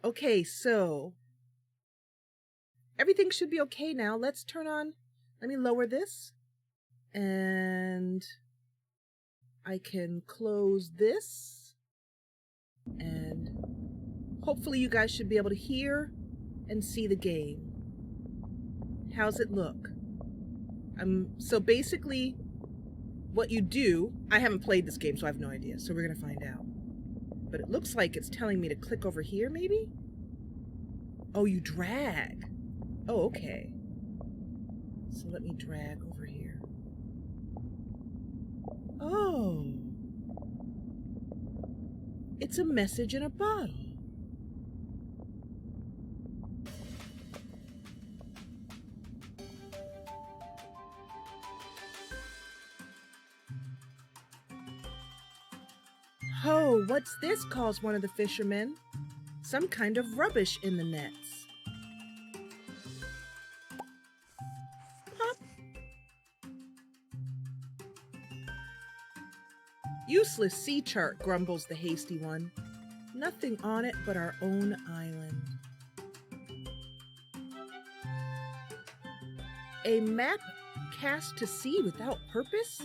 Okay, so everything should be okay now. Let's turn on, let me lower this, and I can close this, and hopefully you guys should be able to hear and see the game. How's it look? So basically what you do, I haven't played this game, so I have no idea, so we're gonna find out. But it looks like it's telling me to click over here, maybe? Oh, you drag. Oh, okay. So let me drag over here. Oh. It's a message in a bottle. "Ho, what's this?" calls one of the fishermen. "Some kind of rubbish in the nets." Pop. "Useless sea chart," grumbles the hasty one. "Nothing on it but our own island." "A map cast to sea without purpose?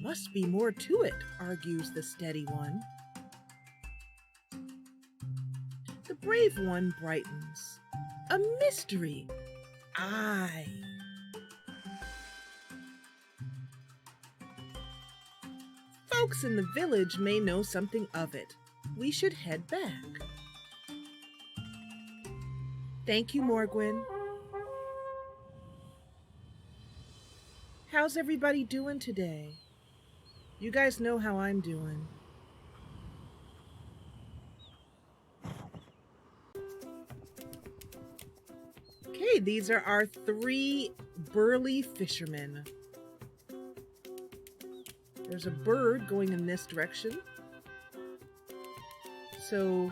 Must be more to it," argues the steady one. The brave one brightens. "A mystery! Aye." "Folks in the village may know something of it. We should head back." Thank you, Morgwin. How's everybody doing today? You guys know how I'm doing. Okay, these are our 3 burly fishermen. There's a bird going in this direction. So,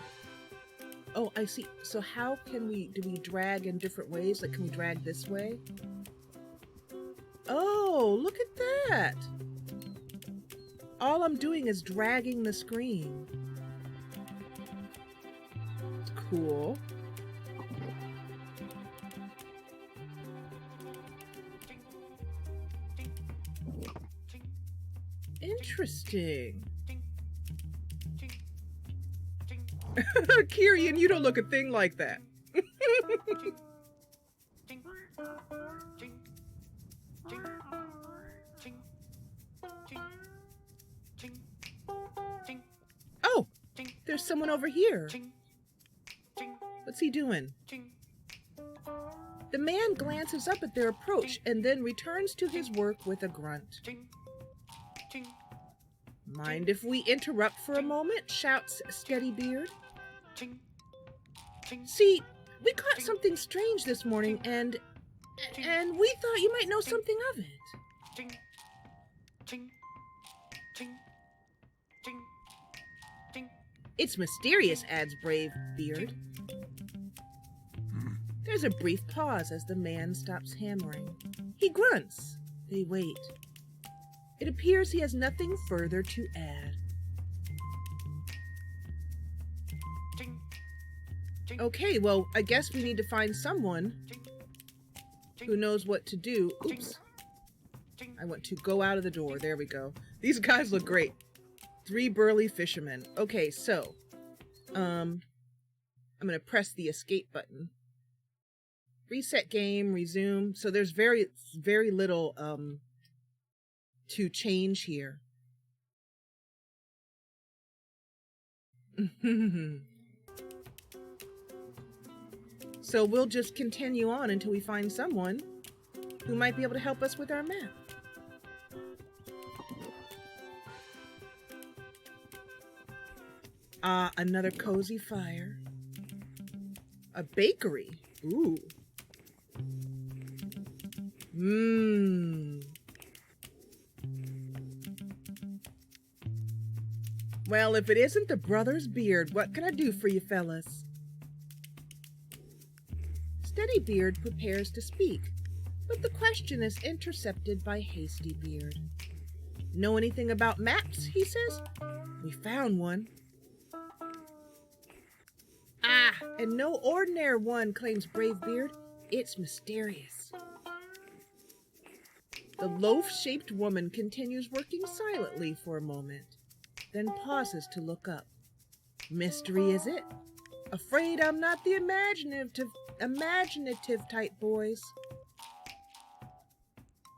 oh, I see. So how can do we drag in different ways? Like, can we drag this way? Oh, look at that. All I'm doing is dragging the screen. Cool. Interesting. Kyrian, you don't look a thing like that. Oh, there's someone over here. What's he doing? The man glances up at their approach and then returns to his work with a grunt. "Mind if we interrupt for a moment?" shouts Steadybeard. "See, we caught something strange this morning and we thought you might know something of it." "It's mysterious," adds Brave Beard. There's a brief pause as the man stops hammering. He grunts. They wait. It appears he has nothing further to add. Okay, well, I guess we need to find someone who knows what to do. Oops. I want to go out of the door. There we go. These guys look great. 3 burly fishermen. Okay, so I'm going to press the escape button. Reset game, resume. So there's very little to change here. So we'll just continue on until we find someone who might be able to help us with our map. Ah, another cozy fire. A bakery. Ooh. Well, if it isn't the Brothers Beard, what can I do for you fellas? Steadybeard prepares to speak, but the question is intercepted by Hasty Beard. Know anything about maps? He says. We found one. Ah, Ah, and no ordinary one, claims Bravebeard. It's mysterious. The loaf-shaped woman continues working silently for a moment, then pauses to look up. Mystery is it? Afraid I'm not the imaginative type, boys.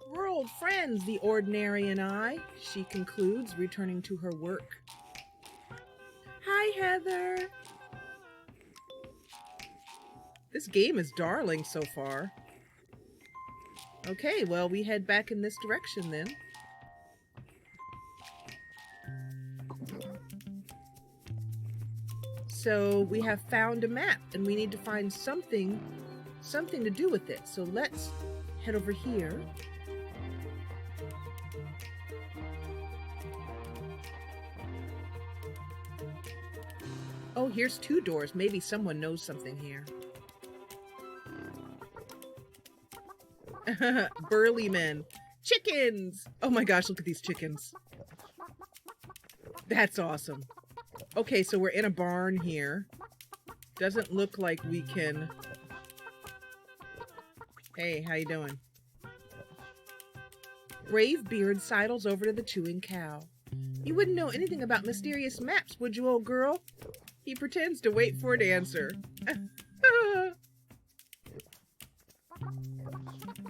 We're old friends, the ordinary and I, she concludes, returning to her work. Hi, Heather. This game is darling so far. Okay, well, we head back in this direction then. So we have found a map and we need to find something to do with it. So let's head over here. Oh, here's 2 doors. Maybe someone knows something here. Burly Men. Chickens! Oh my gosh, look at these chickens. That's awesome. Okay, so we're in a barn here. Doesn't look like we can... Hey, how you doing? Bravebeard sidles over to the chewing cow. You wouldn't know anything about mysterious maps, would you, old girl? He pretends to wait for an answer.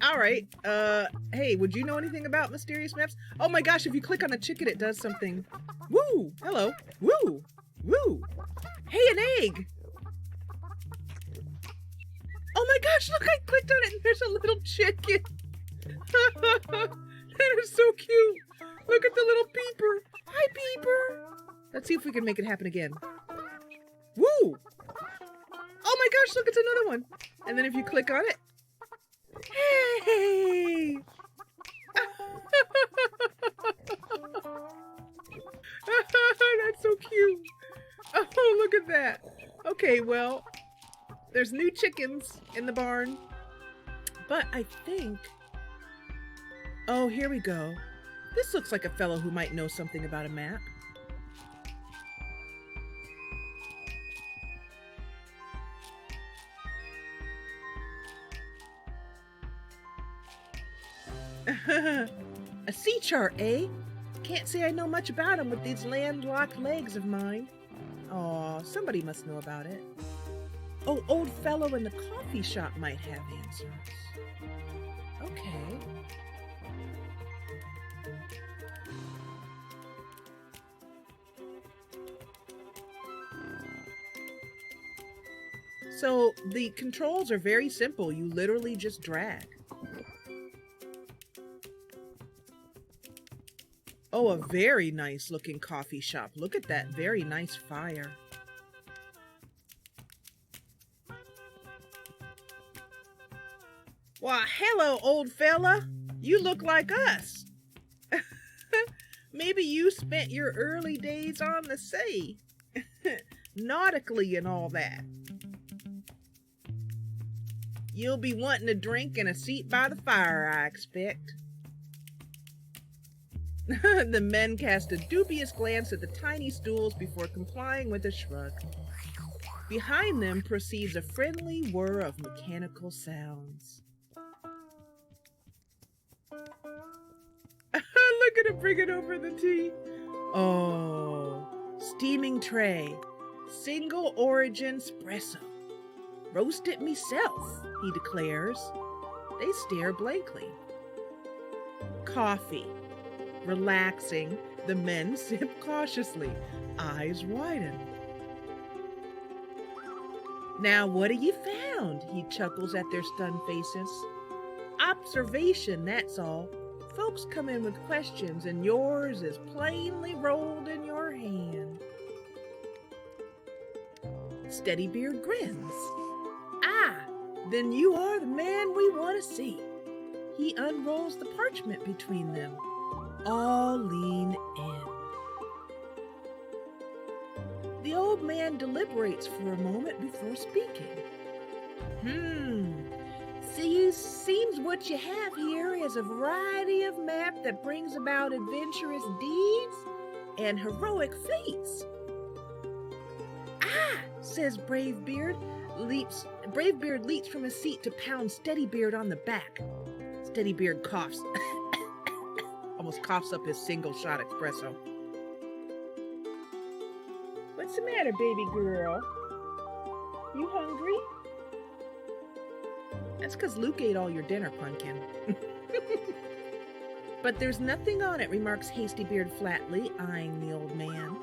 Alright, hey, would you know anything about mysterious maps? Oh my gosh, if you click on the chicken, it does something. Woo! Hello. Woo! Woo! Hey, an egg! Oh my gosh, look, I clicked on it and there's a little chicken. That is so cute. Look at the little peeper. Hi, peeper. Let's see if we can make it happen again. Woo! Oh my gosh, look, it's another one. And then if you click on it, hey! That's so cute. Oh, look at that. Okay, well, there's new chickens in the barn. But I think... Oh, here we go. This looks like a fellow who might know something about a map. A sea chart, eh? Can't say I know much about him with these landlocked legs of mine. Aw, somebody must know about it. Oh, old fellow in the coffee shop might have answers. Okay. So the controls are very simple. You literally just drag. Oh, a very nice looking coffee shop. Look at that very nice fire. Why, hello, old fella. You look like us. Maybe you spent your early days on the sea. Nautically and all that. You'll be wanting a drink and a seat by the fire, I expect. The men cast a dubious glance at the tiny stools before complying with a shrug. Behind them proceeds a friendly whir of mechanical sounds. Look at it bringing over the tea. Oh, steaming tray. Single origin espresso. Roast it myself, he declares. They stare blankly. Coffee. Relaxing, the men sip cautiously, eyes widen. Now what have you found? He chuckles at their stunned faces. Observation, that's all. Folks come in with questions and yours is plainly rolled in your hand. Steadybeard grins. Ah, then you are the man we want to see. He unrolls the parchment between them. All lean in. The old man deliberates for a moment before speaking. Seems what you have here is a variety of map that brings about adventurous deeds and heroic feats. Ah, says Bravebeard. Bravebeard leaps from his seat to pound Steadybeard on the back. Steadybeard coughs. Almost coughs up his single shot espresso. What's the matter, baby girl? You hungry? That's because Luke ate all your dinner, Pumpkin. But there's nothing on it, remarks Hastybeard flatly, eyeing the old man.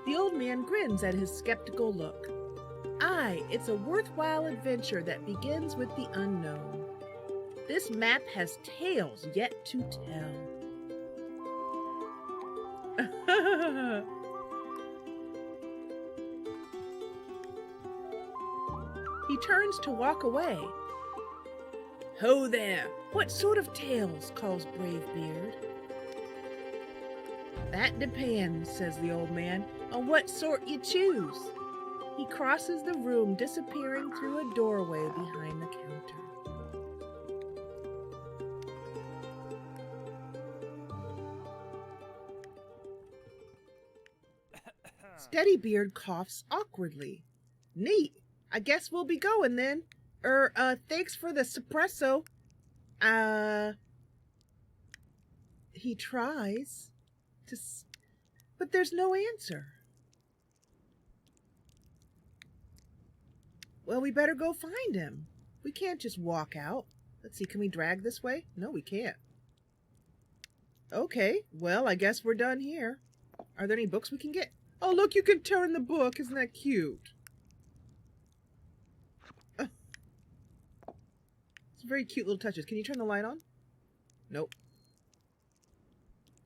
The old man grins at his skeptical look. Aye, it's a worthwhile adventure that begins with the unknown. This map has tales yet to tell. He turns to walk away. Ho there! What sort of tales? Calls Bravebeard. That depends, says the old man, on what sort you choose. He crosses the room, disappearing through a doorway behind the counter. Steadybeard coughs awkwardly. Neat. I guess we'll be going then. Thanks for the espresso. He tries to, but there's no answer. Well, we better go find him. We can't just walk out. Let's see, can we drag this way? No, we can't. Okay, well, I guess we're done here. Are there any books we can get? Oh, look, you can turn the book. Isn't that cute? Very cute little touches. Can you turn the light on? Nope.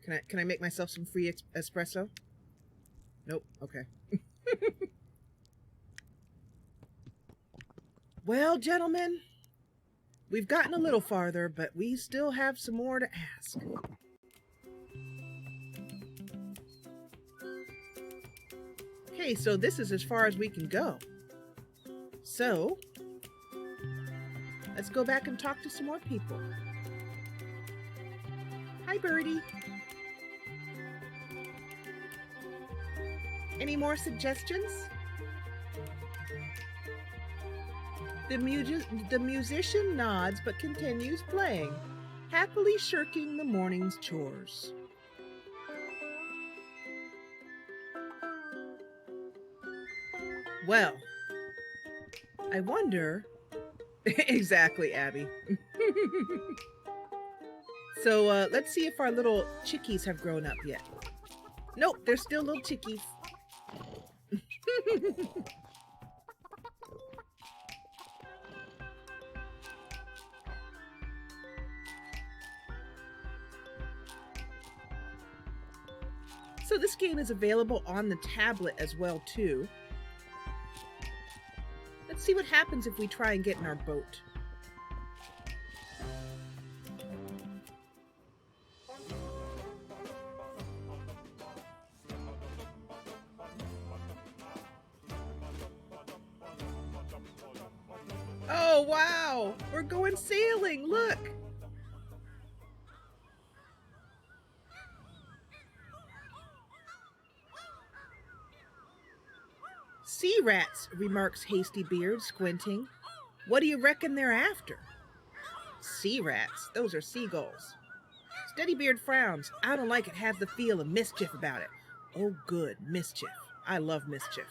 Can I make myself some free espresso? Nope. Okay. Well, gentlemen, we've gotten a little farther, but we still have some more to ask. Okay, so this is as far as we can go. So let's go back and talk to some more people. Hi, Birdie. Any more suggestions? The musician nods but continues playing, happily shirking the morning's chores. Well, I wonder... Exactly, Abby. So, let's see if our little chickies have grown up yet. Nope, they're still little chickies. So this game is available on the tablet as well, too. Let's see what happens if we try and get in our boat. Oh, wow! We're going sailing! Look! Sea rats, remarks Hastybeard, squinting. What do you reckon they're after? Sea rats? Those are seagulls. Steadybeard frowns. I don't like it. Has the feel of mischief about it. Oh, good. Mischief. I love mischief.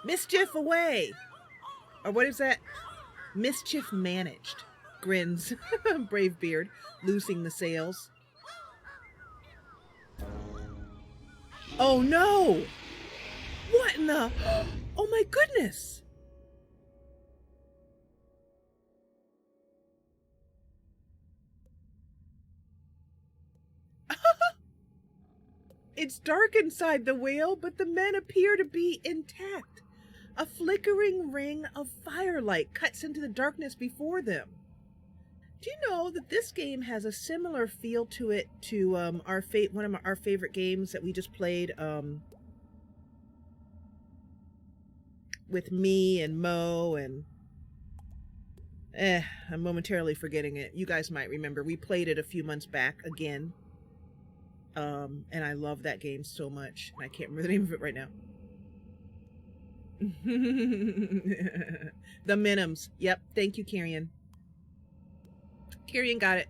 Mischief away! Or what is that? Mischief managed, grins Bravebeard, loosing the sails. Oh no! What in the... Oh my goodness! It's dark inside the whale, but the men appear to be intact. A flickering ring of firelight cuts into the darkness before them. Do you know that this game has a similar feel to it to one of our favorite games that we just played with me and Mo and I'm momentarily forgetting it. You guys might remember. We played it a few months back again. And I love that game so much. I can't remember the name of it right now. The Minims. Yep. Thank you, Carrion. Carrion got it.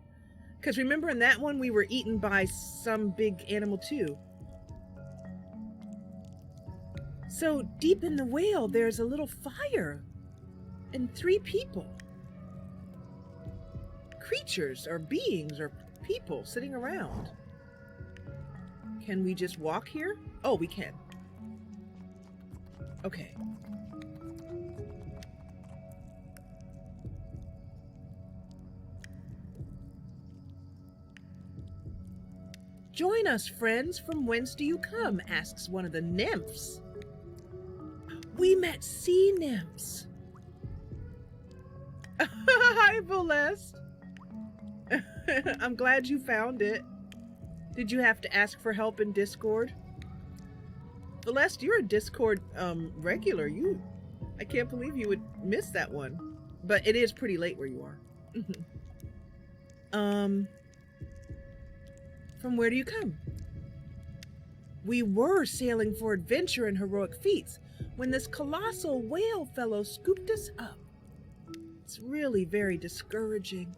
Because remember in that one, we were eaten by some big animal too. So deep in the whale, there's a little fire. And 3 people. Creatures or beings or people sitting around. Can we just walk here? Oh, we can. Okay. Join us, friends. From whence do you come? Asks one of the nymphs. We met sea nymphs. Hi, Volest. I'm glad you found it. Did you have to ask for help in Discord? Celeste, you're a Discord regular. I can't believe you would miss that one. But it is pretty late where you are. From where do you come? We were sailing for adventure and heroic feats when this colossal whale fellow scooped us up. It's really very discouraging.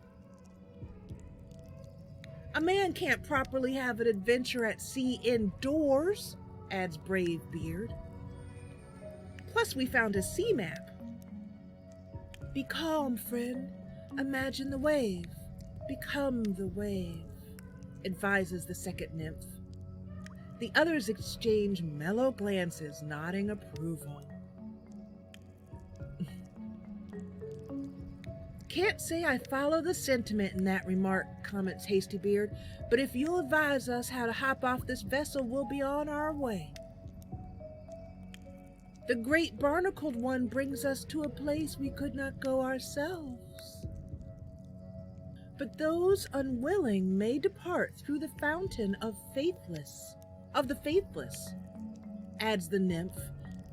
A man can't properly have an adventure at sea indoors, adds Brave Beard. Plus, we found a sea map. Be calm, friend. Imagine the wave. Become the wave, advises the second nymph. The others exchange mellow glances, nodding approval. Can't say I follow the sentiment in that remark, comments Hasty Beard, but if you'll advise us how to hop off this vessel, we'll be on our way. The great barnacled one brings us to a place we could not go ourselves. But those unwilling may depart through the fountain of the faithless, adds the nymph,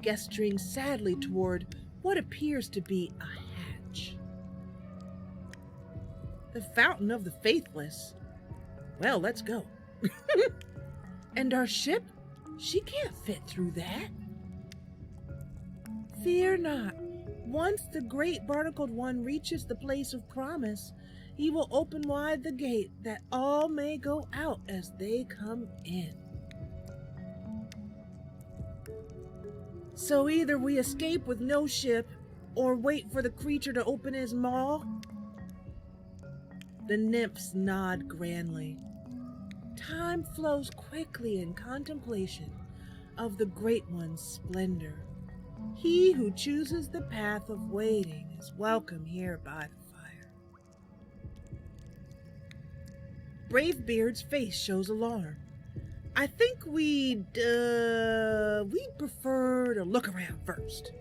gesturing sadly toward what appears to be a hatch. The fountain of the faithless? Well, let's go. And our ship? She can't fit through that. Fear not. Once the great barnacled one reaches the place of promise, he will open wide the gate that all may go out as they come in. So either we escape with no ship, or wait for the creature to open his maw. The nymphs nod grandly. Time flows quickly in contemplation of the Great One's splendor. He who chooses the path of waiting is welcome here by the fire. Brave Beard's face shows alarm. I think we'd prefer to look around first.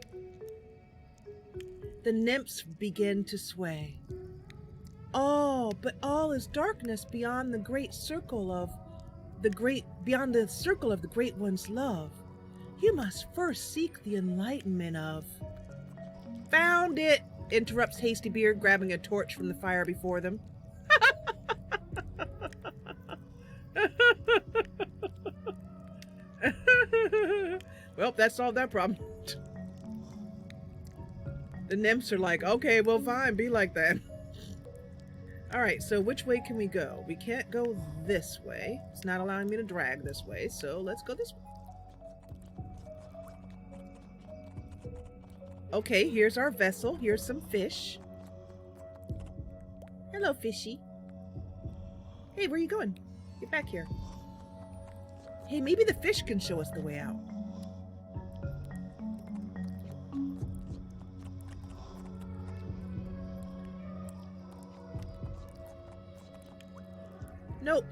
The nymphs begin to sway. Oh, but all is darkness beyond the circle of the Great One's love. You must first seek the enlightenment of... Found it, interrupts Hasty Beard, grabbing a torch from the fire before them. Well, that solved that problem. The nymphs are like, okay, well, fine, be like that. All right, so which way can we go? We can't go this way. It's not allowing me to drag this way, so let's go this way. Okay, here's our vessel. Here's some fish. Hello, fishy. Hey, where are you going? Get back here. Hey, maybe the fish can show us the way out. Nope.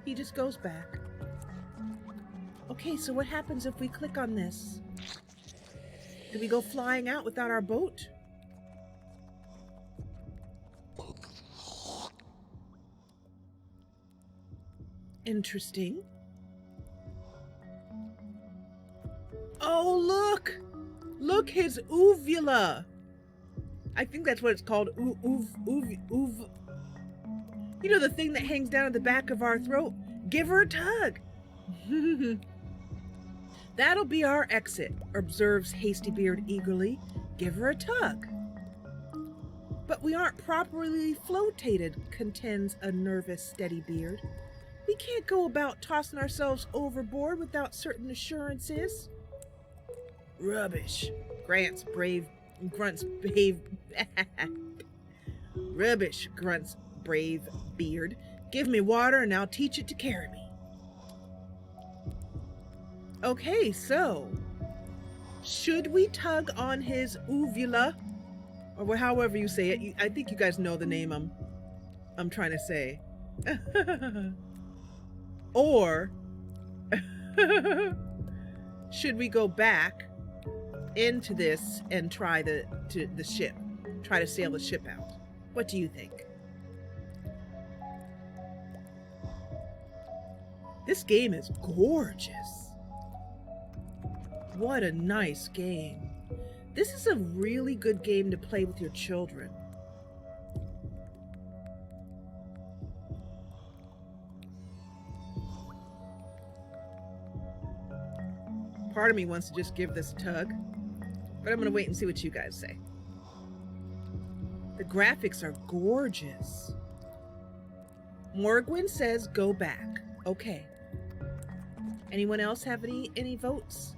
He just goes back. Okay, so what happens if we click on this? Do we go flying out without our boat? Interesting. Oh, look! Look, his uvula! I think that's what it's called. You know, the thing that hangs down at the back of our throat? Give her a tug. That'll be our exit, observes Hastybeard eagerly. Give her a tug. But we aren't properly flotated, contends a nervous Steadybeard. We can't go about tossing ourselves overboard without certain assurances. Rubbish, grunts brave Rubbish, grunts brave beard. Give me water and I'll teach it to carry me. Okay, so should we tug on his uvula, or however you say it? I think you guys know the name I'm trying to say. Or should we go back into this and try to sail the ship out? What do you think? This game is gorgeous. What a nice game. This is a really good game to play with your children. Part of me wants to just give this a tug, but I'm going to wait and see what you guys say. The graphics are gorgeous. Morgwin says go back. Okay. Anyone else have any votes?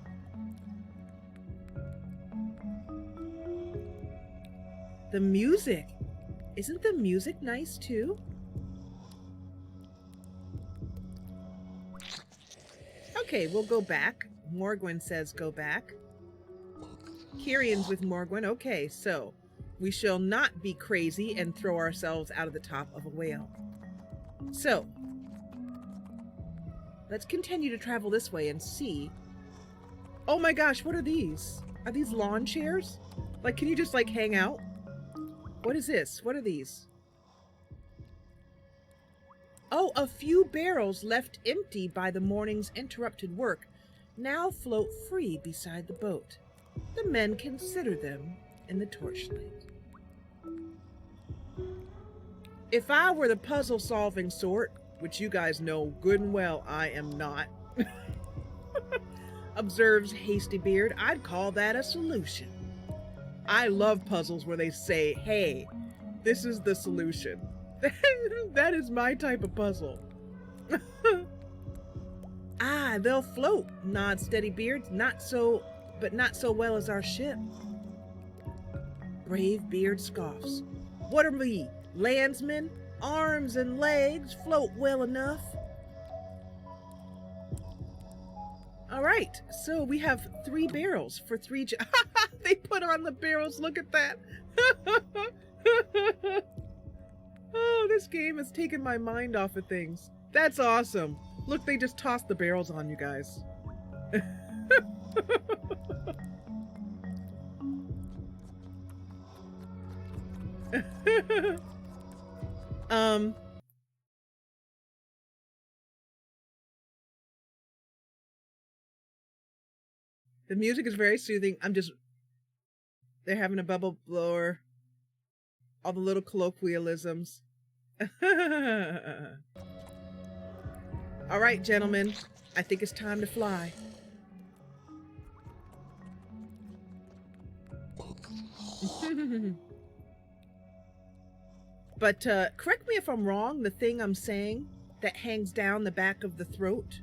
The music. Isn't the music nice too? Okay, we'll go back. Morgwin says go back. Kirian's with Morgwin. Okay, so we shall not be crazy and throw ourselves out of the top of a whale. So let's continue to travel this way and see. Oh my gosh, what are these? Are these lawn chairs? Like, can you just like hang out? What is this? What are these? Oh, a few barrels left empty by the morning's interrupted work now float free beside the boat. The men consider them in the torchlight. If I were the puzzle-solving sort, which you guys know good and well I am not, observes Hastybeard, I'd call that a solution. I love puzzles where they say, hey, this is the solution. That is my type of puzzle. Ah, they'll float, nods Steadybeard. Not so well as our ship. Brave Beard scoffs. What are we, landsmen? Arms and legs float well enough. All right, so we have 3 barrels for 3. They put on the barrels. Look at that. Oh, this game has taken my mind off of things. That's awesome. Look, they just tossed the barrels on you guys. The music is very soothing. They're having a bubble blower. All the little colloquialisms. All right, gentlemen. I think it's time to fly. But correct me if I'm wrong, the thing I'm saying that hangs down the back of the throat.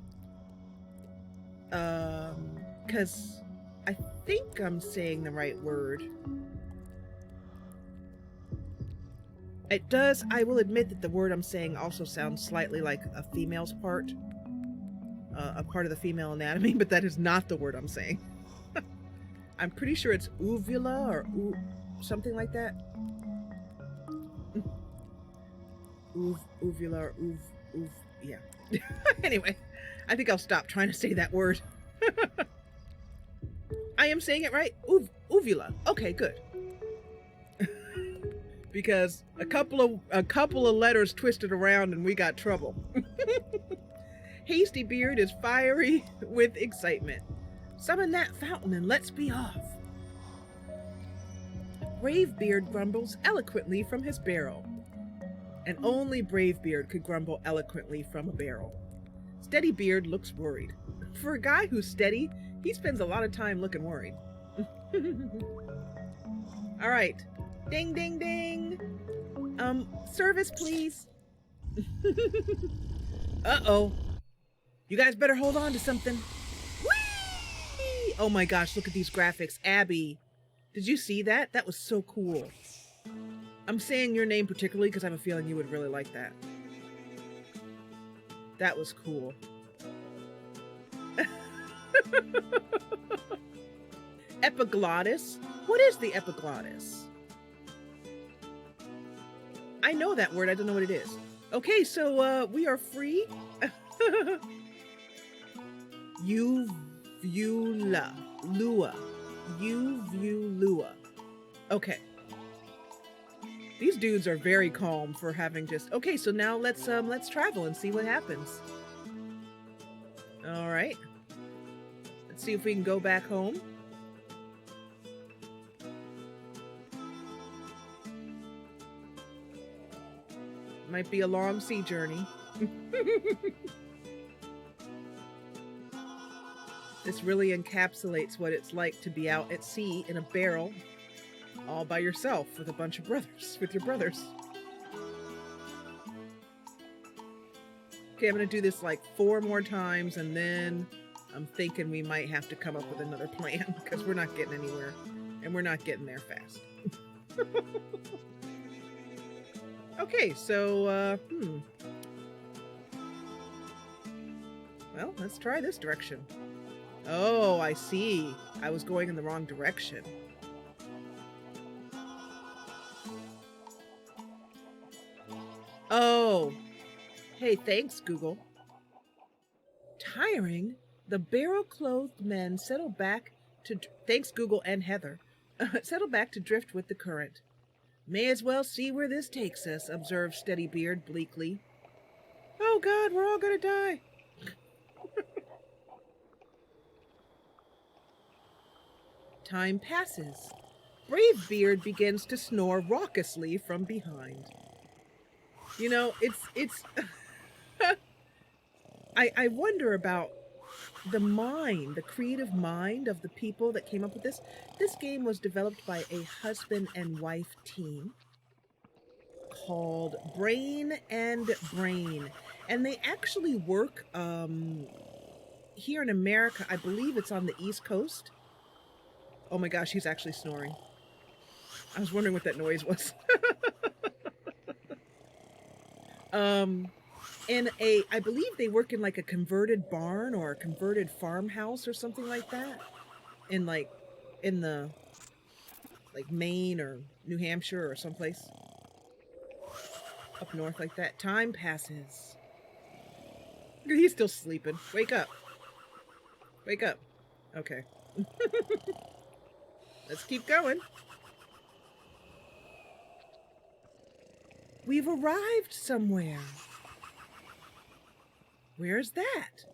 Because I think I'm saying the right word. It does, I will admit that the word I'm saying also sounds slightly like a female's part. A part of the female anatomy, but that is not the word I'm saying. I'm pretty sure it's uvula or something like that. Uvula or yeah. Anyway, I think I'll stop trying to say that word. I am saying it right? Uvula. Okay, good. Because a couple of letters twisted around and we got trouble. Hastybeard is fiery with excitement. Summon that fountain and let's be off. Bravebeard grumbles eloquently from his barrel. And only Bravebeard could grumble eloquently from a barrel. Steady Beard looks worried. For a guy who's steady, he spends a lot of time looking worried. All right. Ding, ding, ding. Service, please. Uh-oh. You guys better hold on to something. Whee! Oh my gosh, look at these graphics. Abby, did you see that? That was so cool. I'm saying your name particularly because I have a feeling you would really like that. That was cool. Epiglottis? What is the epiglottis? I know that word, I don't know what it is. Okay, so we are free. Uvula. Okay. These dudes are very calm for having just... Okay, so now let's travel and see what happens. All right. Let's see if we can go back home. Might be a long sea journey. This really encapsulates what it's like to be out at sea in a barrel all by yourself with a bunch of brothers, with your brothers. Okay, I'm gonna do this like 4 more times and then I'm thinking we might have to come up with another plan because we're not getting anywhere and we're not getting there fast. Okay, so, well, let's try this direction. Oh, I see. I was going in the wrong direction. Oh. Hey, thanks, Google. Tiring, the barrel-clothed men settle back to... Thanks, Google and Heather. Settle back to drift with the current. May as well see where this takes us, observed Steady Beard bleakly. Oh, God, we're all gonna die. Time passes. Brave Beard begins to snore raucously from behind. You know, it's I wonder about the mind, the creative mind of the people that came up with this. This game was developed by a husband and wife team called Brain and Brain. And they actually work here in America. I believe it's on the East Coast. Oh my gosh, he's actually snoring. I was wondering what that noise was. I believe they work in like a converted barn or a converted farmhouse or something like that. In the Maine or New Hampshire or someplace up north like that. Time passes. He's still sleeping. Wake up. Wake up. Okay. Let's keep going. We've arrived somewhere. Where's that?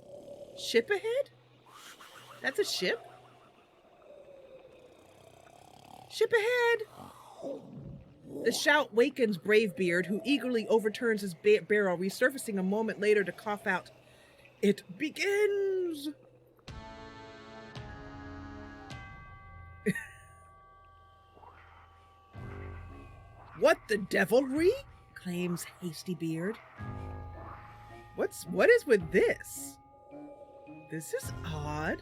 Ship ahead? That's a ship? Ship ahead! The shout wakens Brave Beard, who eagerly overturns his barrel, resurfacing a moment later to cough out, "It begins!" What the devilry? Claims Hasty Beard. What is with this? This is odd.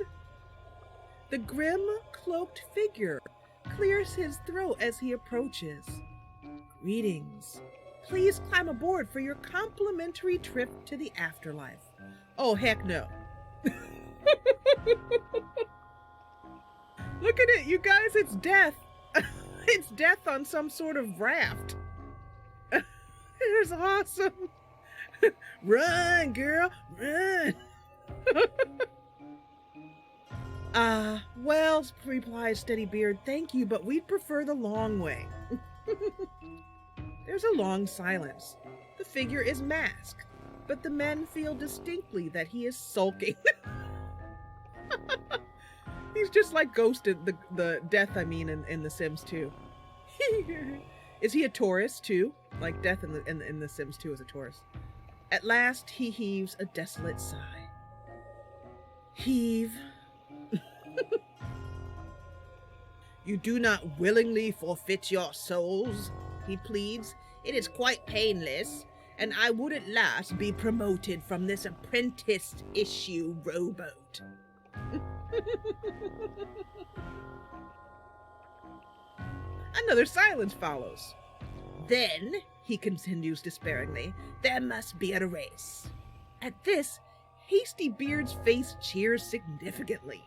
The grim, cloaked figure clears his throat as he approaches. Greetings. Please climb aboard for your complimentary trip to the afterlife. Oh, heck no. Look at it, you guys, it's death. It's death on some sort of raft. It is awesome. Run, girl, run. Well, replies Steady Beard, thank you, but we'd prefer the long way. There's a long silence. The figure is masked, but the men feel distinctly that he is sulking. He's just like Ghosted, the Death, I mean, in The Sims 2. Is he a tourist too? Like Death in the Sims 2 is a tourist. At last, he heaves a desolate sigh. Heave. You do not willingly forfeit your souls, he pleads. It is quite painless, and I would at last be promoted from this apprentice-issue rowboat. Another silence follows. Then, he continues despairingly, there must be a race. At this, Hasty Beard's face cheers significantly.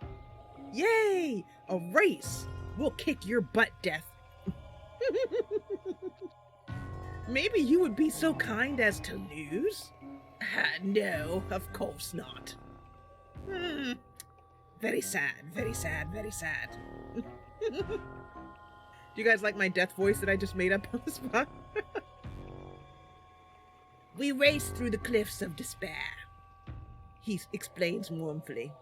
Yay! A race! We'll kick your butt, Death. Maybe you would be so kind as to lose? No, of course not. Very sad, very sad, very sad. Do you guys like my death voice that I just made up on the spot? We race through the cliffs of despair, he explains mournfully.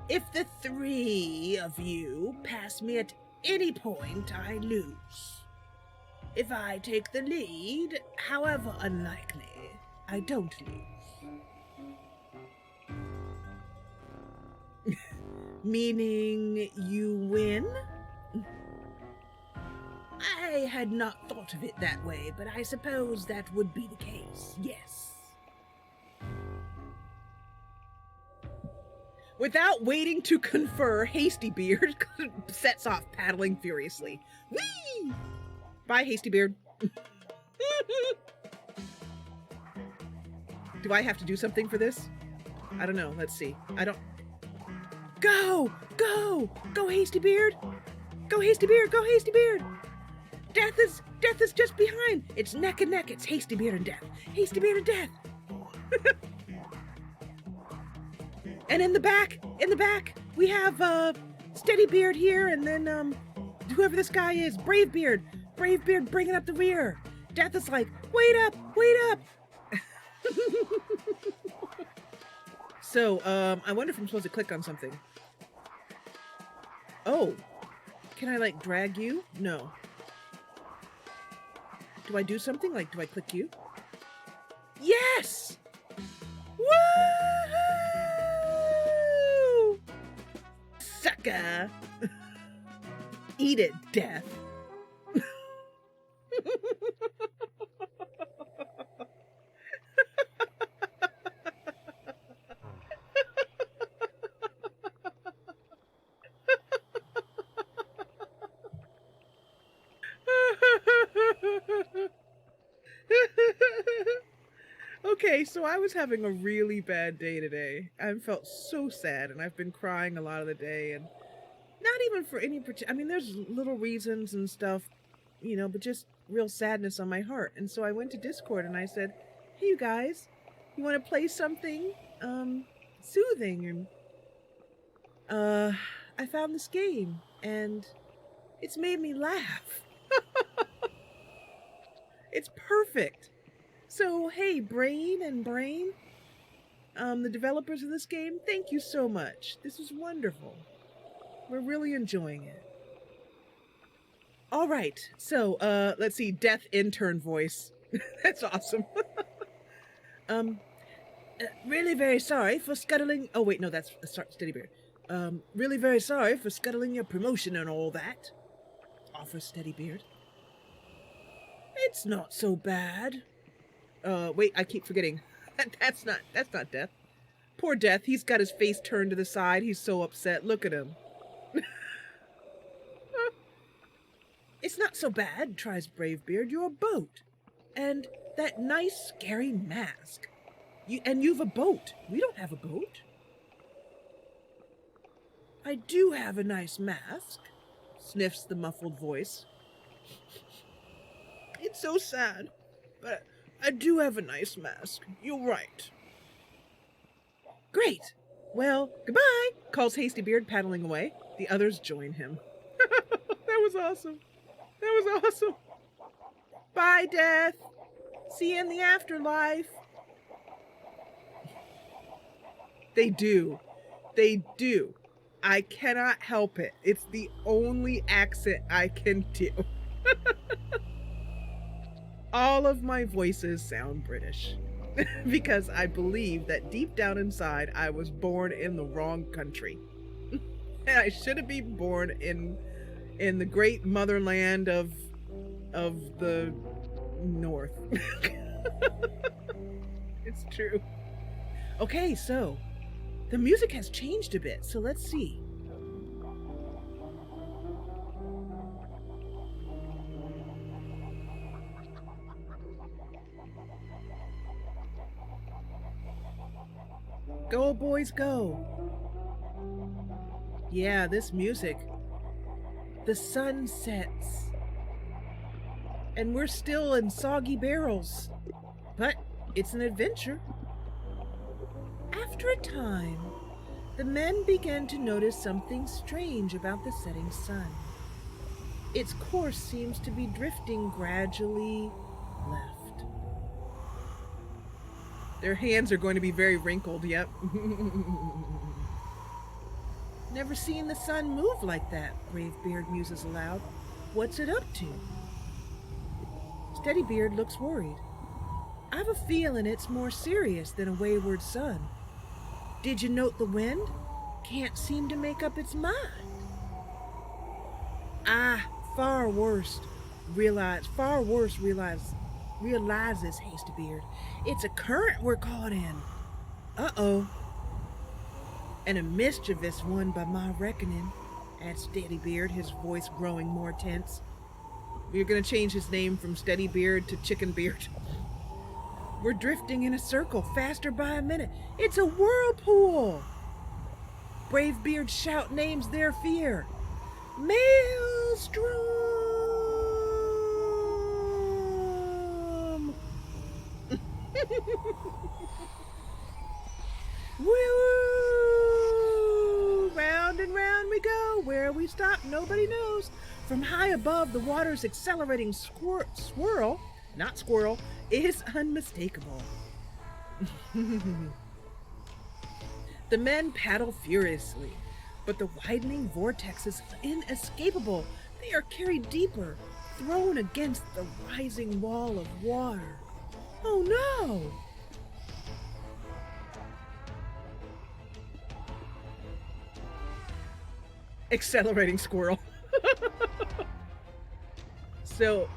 If the three of you pass me at any point, I lose. If I take the lead, however unlikely, I don't lose. Meaning you win? I had not thought of it that way, but I suppose that would be the case, yes. Without waiting to confer, Hasty Beard sets off paddling furiously. Whee! Bye, Hasty Beard. Do I have to do something for this? I don't know. Let's see. I don't... Go! Go! Go, Hasty Beard! Go, Hasty Beard! Go, Hasty Beard! Death is just behind! It's neck and neck. It's Hasty Beard and Death. Hasty Beard and Death! And in the back, we have Steady Beard here, and then whoever this guy is, Brave Beard bringing up the rear. Death is like, wait up. So, I wonder if I'm supposed to click on something. Oh, can I like drag you? No. Do I do something? Like, do I click you? Yes! Woo! Sucker! Eat it, Death. Okay, so I was having a really bad day today. I felt so sad, and I've been crying a lot of the day, and not even for any I mean, there's little reasons and stuff, you know, but just real sadness on my heart. And so I went to Discord and I said, hey, you guys, you want to play something soothing? And I found this game, and it's made me laugh. It's perfect. So, hey, Brain, the developers of this game, thank you so much. This was wonderful. We're really enjoying it. All right, so, let's see, Death intern voice. That's awesome. Really very sorry for scuttling... Oh, wait, no, that's Steady Beard. Really very sorry for scuttling your promotion and all that, offers Steady Beard. It's not so bad. Wait, I keep forgetting. That's not Death. Poor Death, he's got his face turned to the side. He's so upset. Look at him. It's not so bad, tries Bravebeard. You're a boat. And that nice, scary mask. You've a boat. We don't have a boat. I do have a nice mask, sniffs the muffled voice. It's so sad, but I do have a nice mask. You're right. Great. Well, goodbye, calls Hasty Beard, paddling away. The others join him. That was awesome. That was awesome. Bye, Death. See you in the afterlife. They do. They do. I cannot help it. It's the only accent I can do. All of my voices sound British. because I believe that deep down inside I was born in the wrong country. And I shouldn't be born in the great motherland of the North. It's true. Okay, so the music has changed a bit, so let's see. Go, boys, go. Yeah, this music. The sun sets. And we're still in soggy barrels. But it's an adventure. After a time, the men began to notice something strange about the setting sun. Its course seems to be drifting gradually left. Their hands are going to be very wrinkled, yep. Never seen the sun move like that, Bravebeard muses aloud. What's it up to? Steadybeard looks worried. I've a feeling it's more serious than a wayward sun. Did you note the wind? Can't seem to make up its mind. Far worse realizes Hastybeard. It's a current we're caught in. Uh-oh. And a mischievous one by my reckoning, adds Steadybeard, his voice growing more tense. We're going to change his name from Steadybeard to Chickenbeard. We're drifting in a circle, faster by a minute. It's a whirlpool! Bravebeard shout names their fear. Maelstrom! Woo! Round and round we go. Where we stop, nobody knows. From high above, the water's accelerating swirl, not squirrel, is unmistakable. The men paddle furiously, but the widening vortex is inescapable. They are carried deeper, thrown against the rising wall of water. Oh no! Accelerating squirrel. So,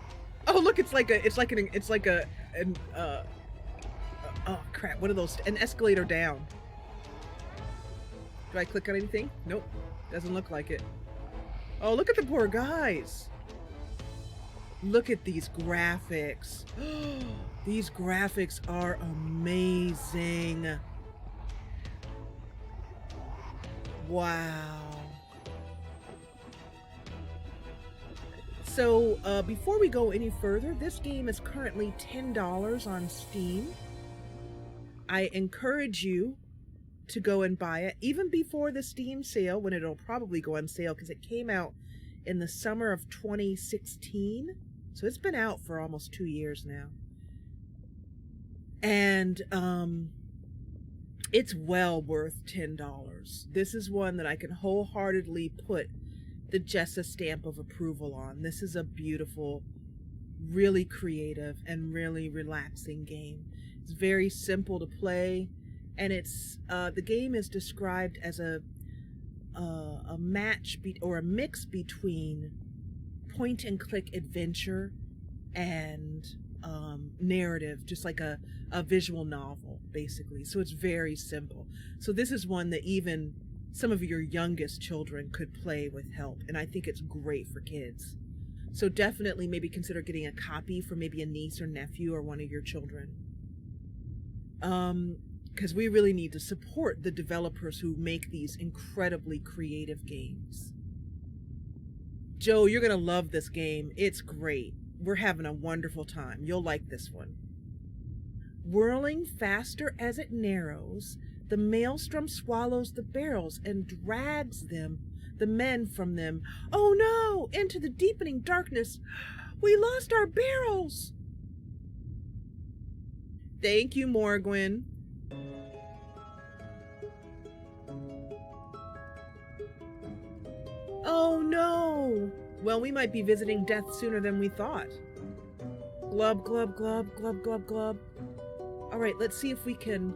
oh look, it's like oh crap, what are those? An escalator down. Do I click on anything? Nope, doesn't look like it. Oh, look at the poor guys. Look at these graphics. These graphics are amazing. Wow. So before we go any further, this game is currently $10 on Steam. I encourage you to go and buy it, even before the Steam sale, when it'll probably go on sale, because it came out in the summer of 2016. So it's been out for almost 2 years now. And it's well worth $10. This is one that I can wholeheartedly put the Jessa stamp of approval on. This is a beautiful, really creative, and really relaxing game. It's very simple to play, and it's the game is described as a match or a mix between point and click adventure and narrative, just like a visual novel, basically. So it's very simple. So this is one that even some of your youngest children could play with help, and I think it's great for kids. So definitely maybe consider getting a copy for maybe a niece or nephew or one of your children. Because we really need to support the developers who make these incredibly creative games. Joe, you're going to love this game. It's great. We're having a wonderful time. You'll like this one. Whirling faster as it narrows, the maelstrom swallows the barrels and drags the men from them. Oh no! Into the deepening darkness. We lost our barrels! Thank you, Morgwin. Oh no! Well, we might be visiting death sooner than we thought. Glub, glub, glub, glub, glub, glub. All right, let's see if we can...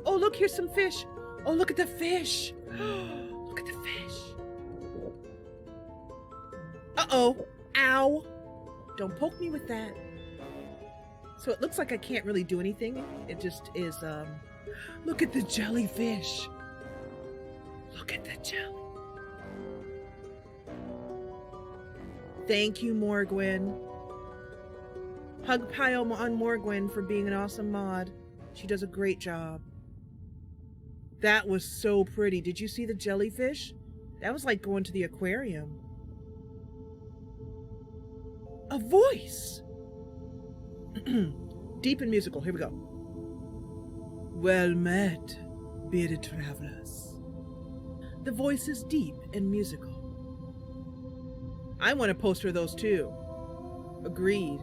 Oh, look, here's some fish. Oh, look at the fish. Look at the fish. Uh-oh. Ow. Don't poke me with that. So it looks like I can't really do anything. It just is, look at the jellyfish. Look at the jelly. Thank you, Morgwin. Hug pile on Morgwin for being an awesome mod. She does a great job. That was so pretty. Did you see the jellyfish? That was like going to the aquarium. A voice! Deep and musical. Here we go. Well met, bearded travelers. The voice is deep and musical. I want a poster of those too. Agreed.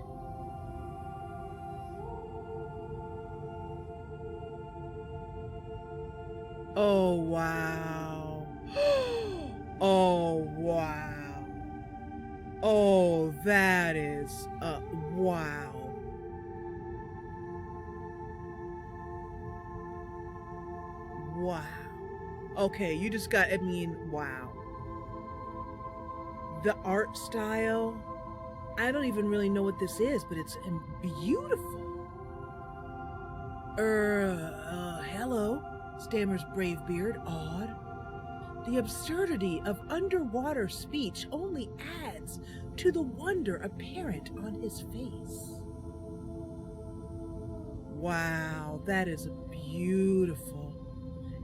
Oh, wow. Oh, wow. Oh, that is, wow. Wow. Okay, you just got, I mean, wow. The art style, I don't even really know what this is, but it's beautiful. Hello, stammers Bravebeard, awed. The absurdity of underwater speech only adds to the wonder apparent on his face. Wow, that is beautiful.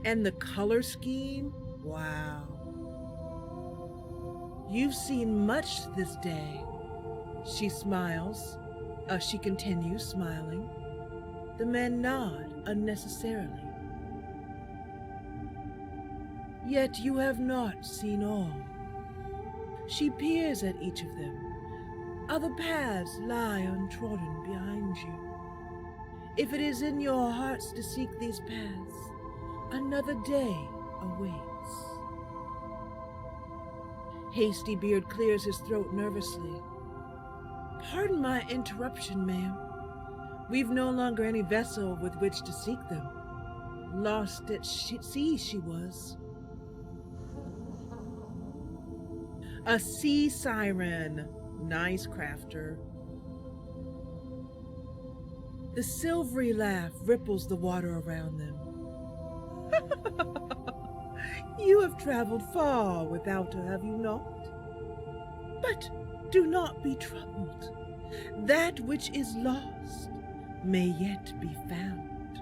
And the color scheme, wow. You've seen much this day. She smiles. She continues smiling. The men nod unnecessarily. Yet you have not seen all. She peers at each of them. Other paths lie untrodden behind you. If it is in your hearts to seek these paths, another day awaits. Hasty Beard clears his throat nervously. Pardon my interruption, ma'am. We've no longer any vessel with which to seek them. Lost at sea she was. A sea siren. Nice, crafter. The silvery laugh ripples the water around them. You have traveled far without her, have you not? But do not be troubled. That which is lost may yet be found.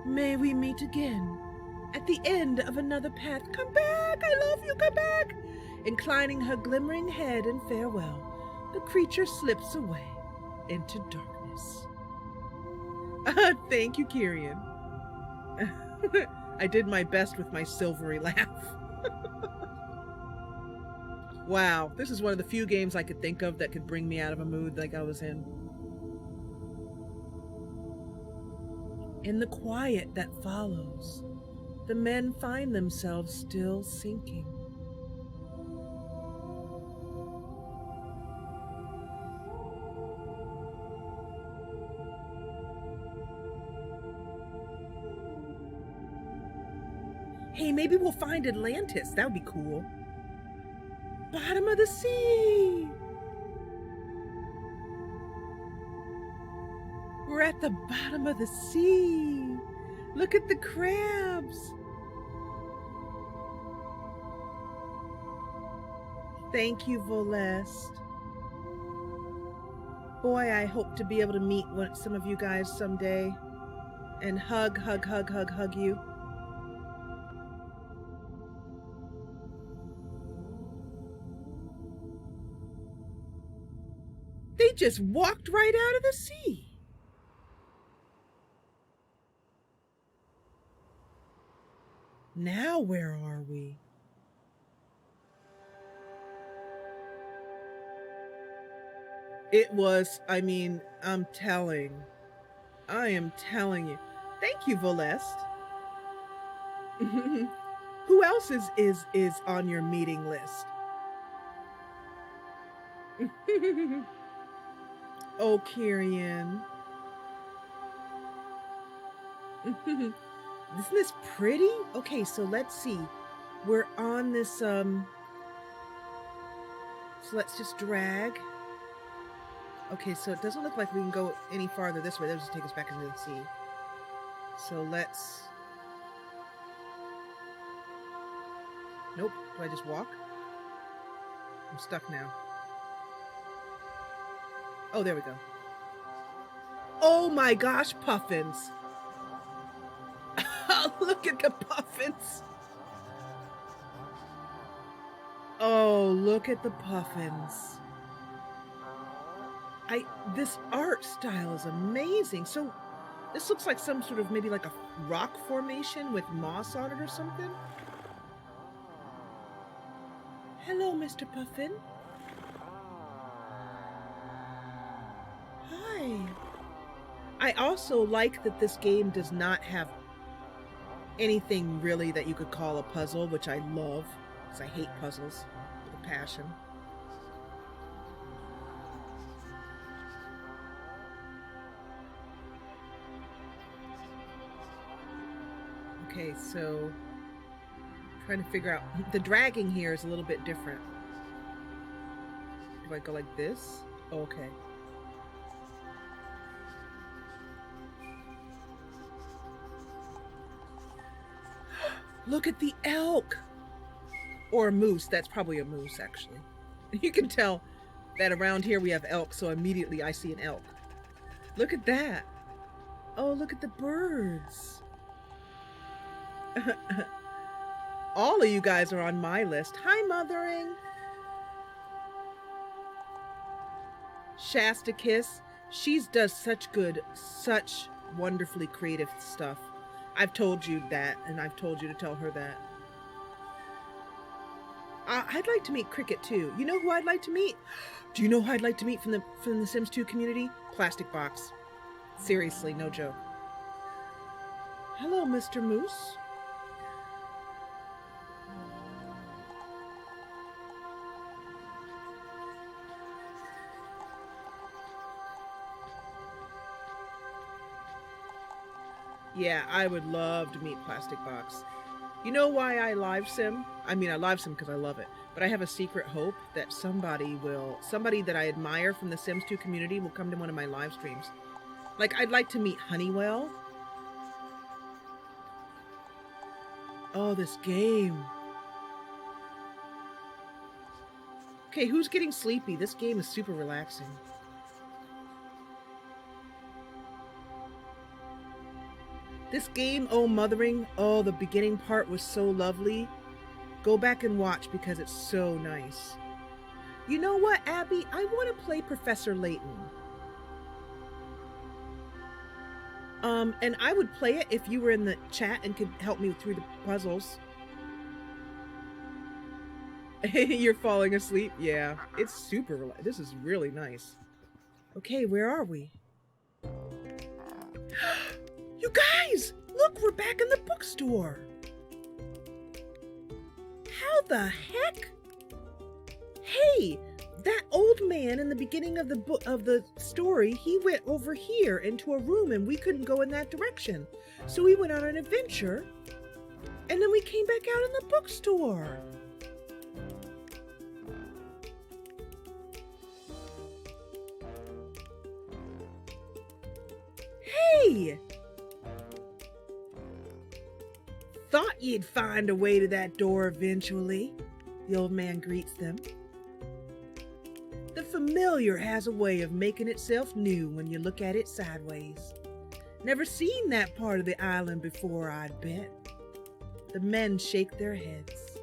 May we meet again at the end of another path. Come back, I love you, come back. Inclining her glimmering head in farewell, the creature slips away into darkness. Thank you, Kyrian. I did my best with my silvery laugh. Wow, this is one of the few games I could think of that could bring me out of a mood like I was in. In the quiet that follows, the men find themselves still sinking. Hey, maybe we'll find Atlantis. That would be cool. Bottom of the sea. We're at the bottom of the sea. Look at the crabs. Thank you, Volest. Boy, I hope to be able to meet some of you guys someday and hug you. They just walked right out of the sea. Now where are we? It was, I mean, I am telling you. Thank you, Volest. Who else is on your meeting list? Oh, Kyrian. Isn't this pretty? Okay, so let's see. We're on this, so let's just drag. Okay, so it doesn't look like we can go any farther this way. That'll just take us back into the sea. So let's... Nope. Do I just walk? I'm stuck now. Oh, there we go. Oh my gosh, puffins. Look at the puffins. Oh, look at the puffins. This art style is amazing. So this looks like some sort of maybe like a rock formation with moss on it or something. Hello, Mr. Puffin. Hi. I also like that this game does not have anything really that you could call a puzzle, which I love, because I hate puzzles with a passion. Okay, so trying to figure out, the dragging here is a little bit different. Do I go like this? Oh, okay. Look at the elk! Or a moose. That's probably a moose, actually. You can tell that around here we have elk, so immediately I see an elk. Look at that. Oh, look at the birds. All of you guys are on my list. Hi, Mothering. Shasta Kiss. She does such wonderfully creative stuff. I've told you that, and I've told you to tell her that. I'd like to meet Cricket too. You know who I'd like to meet? Do you know who I'd like to meet from the Sims 2 community? Plastic Box. Seriously, no joke. Hello, Mr. Moose. Yeah, I would love to meet Plastic Box. You know why I live sim? I mean, I live sim because I love it, but I have a secret hope that somebody that I admire from the Sims 2 community will come to one of my live streams. Like, I'd like to meet Honeywell. Oh, this game. Okay, who's getting sleepy? This game is super relaxing. This game, oh, Mothering, oh, the beginning part was so lovely. Go back and watch because it's so nice. You know what, Abby? I want to play Professor Layton. And I would play it if you were in the chat and could help me through the puzzles. You're falling asleep? Yeah, it's super relaxed. This is really nice. Okay, where are we? You guys, look, we're back in the bookstore. How the heck? Hey, that old man in the beginning of the story, he went over here into a room and we couldn't go in that direction. So we went on an adventure and then we came back out in the bookstore. Hey! Thought you'd find a way to that door eventually, the old man greets them. The familiar has a way of making itself new when you look at it sideways. Never seen that part of the island before, I'd bet. The men shake their heads.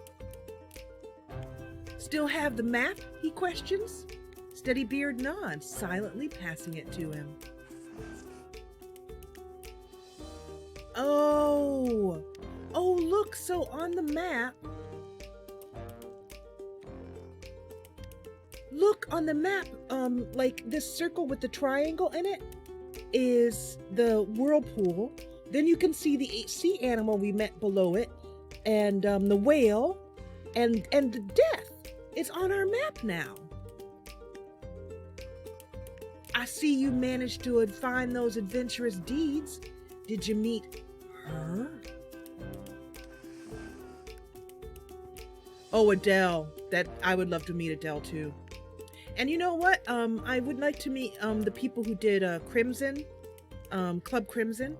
Still have the map, he questions. Steadybeard nods, silently passing it to him. Oh, look, so on the map, like this circle with the triangle in it is the whirlpool. Then you can see the sea animal we met below it, and the whale, and the death. It's on our map now. I see you managed to find those adventurous deeds. Did you meet her? Oh, Adele. I would love to meet Adele too. And you know what? I would like to meet the people who did Crimson, Club Crimson.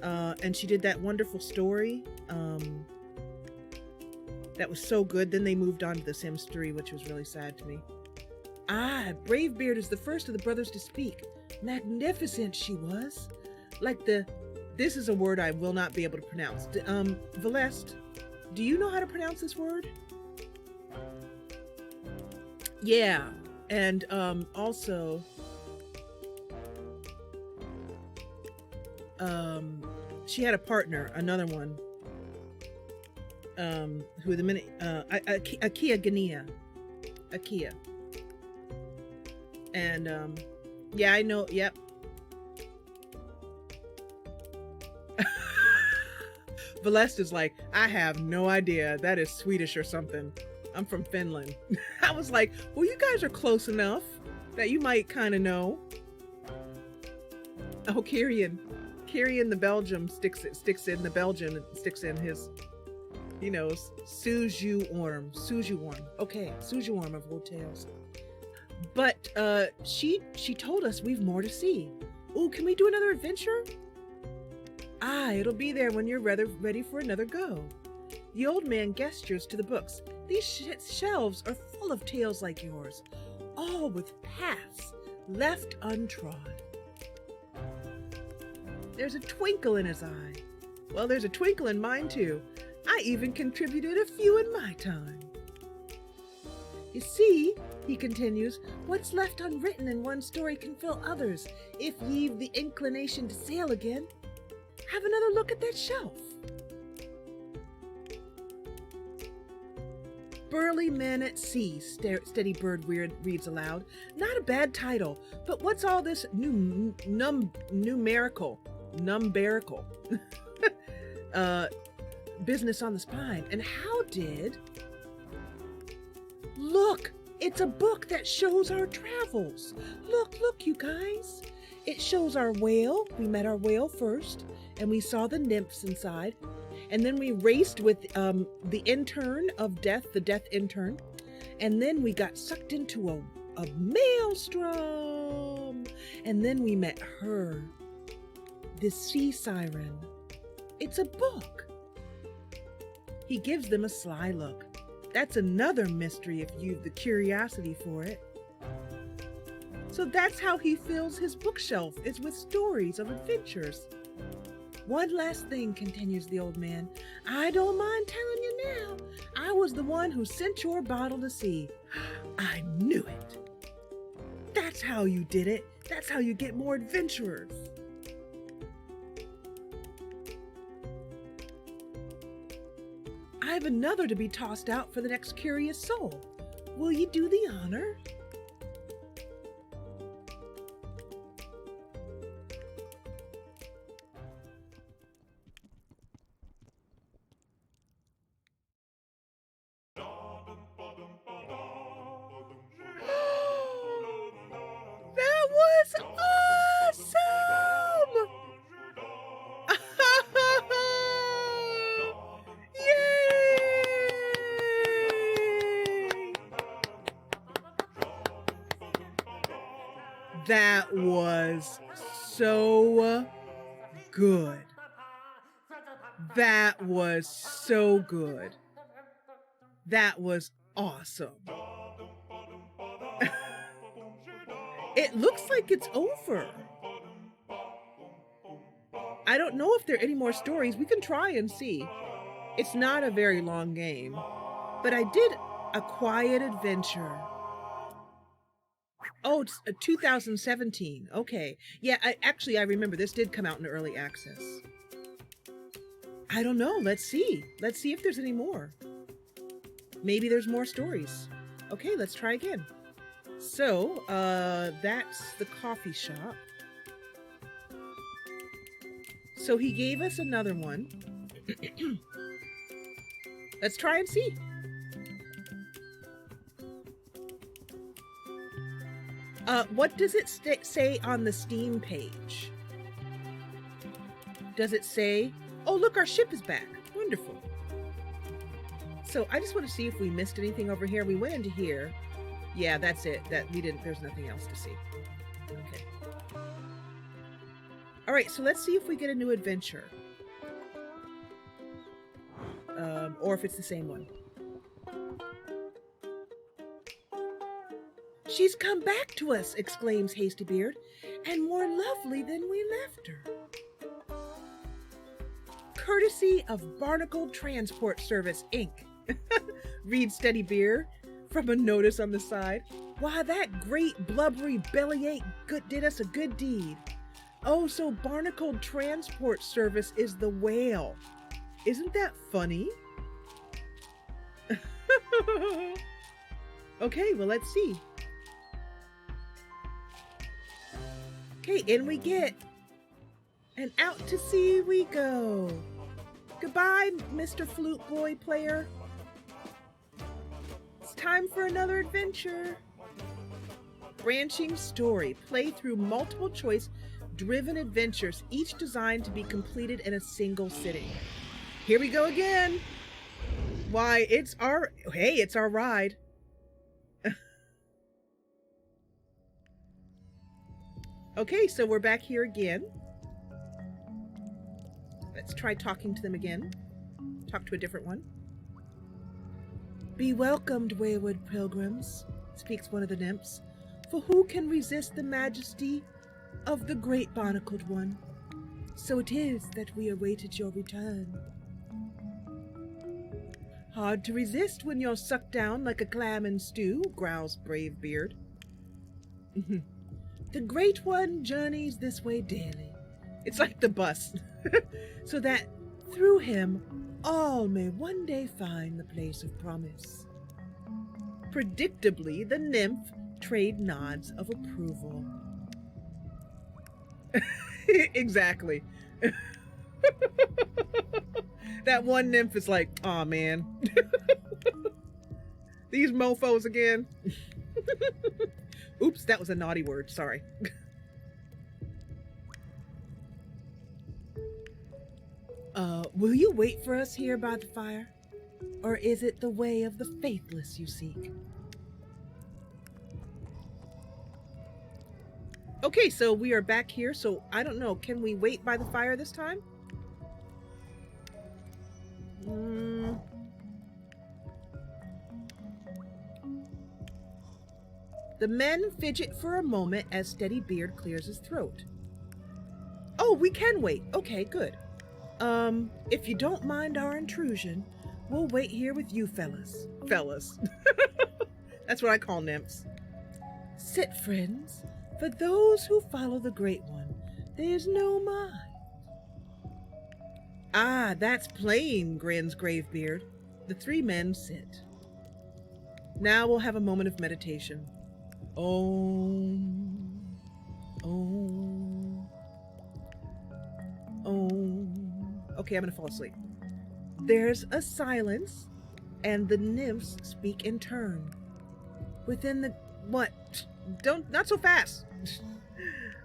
And she did that wonderful story. That was so good. Then they moved on to The Sims 3, which was really sad to me. Ah, Bravebeard is the first of the brothers to speak. Magnificent she was. This is a word I will not be able to pronounce. Velest, do you know how to pronounce this word? Yeah, and also, she had a partner, another one, who the minute, Akia. And, yeah, I know, yep. Velest is like, I have no idea. That is Swedish or something. I'm from Finland. I was like, well, you guys are close enough that you might kind of know. Oh, Kyrian the Belgium sticks in the Belgian and sticks in his, you know, Suju Orm. Okay, Suju Orm of Old Tales. But she told us we've more to see. Oh, can we do another adventure? Ah, it'll be there when you're ready for another go. The old man gestures to the books. These shelves are full of tales like yours, all with paths left untrod. There's a twinkle in his eye. Well, there's a twinkle in mine too. I even contributed a few in my time. You see, he continues, what's left unwritten in one story can fill others, if ye've the inclination to sail again. Have another look at that shelf. Burly Men at Sea, Steady Bird reads aloud. Not a bad title, but what's all this numerical business on the spine? And how did... Look, it's a book that shows our travels. Look, you guys. It shows our whale. We met our whale first, and we saw the nymphs inside. And then we raced with the intern of death, the death intern. And then we got sucked into a maelstrom. And then we met her, the sea siren. It's a book. He gives them a sly look. That's another mystery if you've the curiosity for it. So that's how he fills his bookshelf, is with stories of adventures. One last thing, continues the old man. I don't mind telling you now. I was the one who sent your bottle to sea. I knew it. That's how you did it. That's how you get more adventurers. I have another to be tossed out for the next curious soul. Will you do the honor? That was awesome! That was so good. That was so good. That was awesome. It looks like it's over. I don't know if there are any more stories. We can try and see. It's not a very long game, but I did a quiet adventure. Oh, it's 2017. Okay. Yeah, I remember this did come out in early access. I don't know. Let's see. Let's see if there's any more. Maybe there's more stories. Okay, let's try again. So, that's the coffee shop. So he gave us another one. Let's try and see. What does it say on the Steam page? Does it say, oh, look, our ship is back. Wonderful. So I just want to see if we missed anything over here. We went into here. Yeah, that's it. There's nothing else to see. Okay. All right, so let's see if we get a new adventure. Or if it's the same one. She's come back to us, exclaims Hastybeard, and more lovely than we left her. Courtesy of Barnacled Transport Service, Inc. Reads Steadybeard from a notice on the side. Why, that great blubbery bellyache did us a good deed. Oh, so Barnacled Transport Service is the whale. Isn't that funny? Okay, well, let's see. Okay, in we get. And out to sea we go. Goodbye, Mr. Flute Boy player. It's time for another adventure. Branching story. Play through multiple choice driven adventures, each designed to be completed in a single sitting. Here we go again. Why, it's our ride. Okay, so we're back here again. Let's try talking to them again. Talk to a different one. Be welcomed, wayward pilgrims, speaks one of the nymphs, for who can resist the majesty of the great barnacled one? So it is that we awaited your return. Hard to resist when you're sucked down like a clam in stew, growls Bravebeard. The Great One journeys this way daily. It's like the bus. So that through him all may one day find the place of promise. Predictably, the nymph trade nods of approval. Exactly. That one nymph is like, aw, man. These mofos again. Oops, that was a naughty word. Sorry. Will you wait for us here by the fire? Or is it the way of the faithless you seek? Okay, so we are back here, so I don't know. Can we wait by the fire this time? The men fidget for a moment as Steadybeard clears his throat. Oh, we can wait. Okay, good. If you don't mind our intrusion, we'll wait here with you fellas. Fellas. That's what I call nymphs. Sit, friends. For those who follow the Great One, there's no mind. Ah, that's plain, grins Gravebeard. The three men sit. Now we'll have a moment of meditation. Om. Om. Om. Okay, I'm gonna fall asleep. There's a silence, and the nymphs speak in turn. Within the... What? Don't... Not so fast!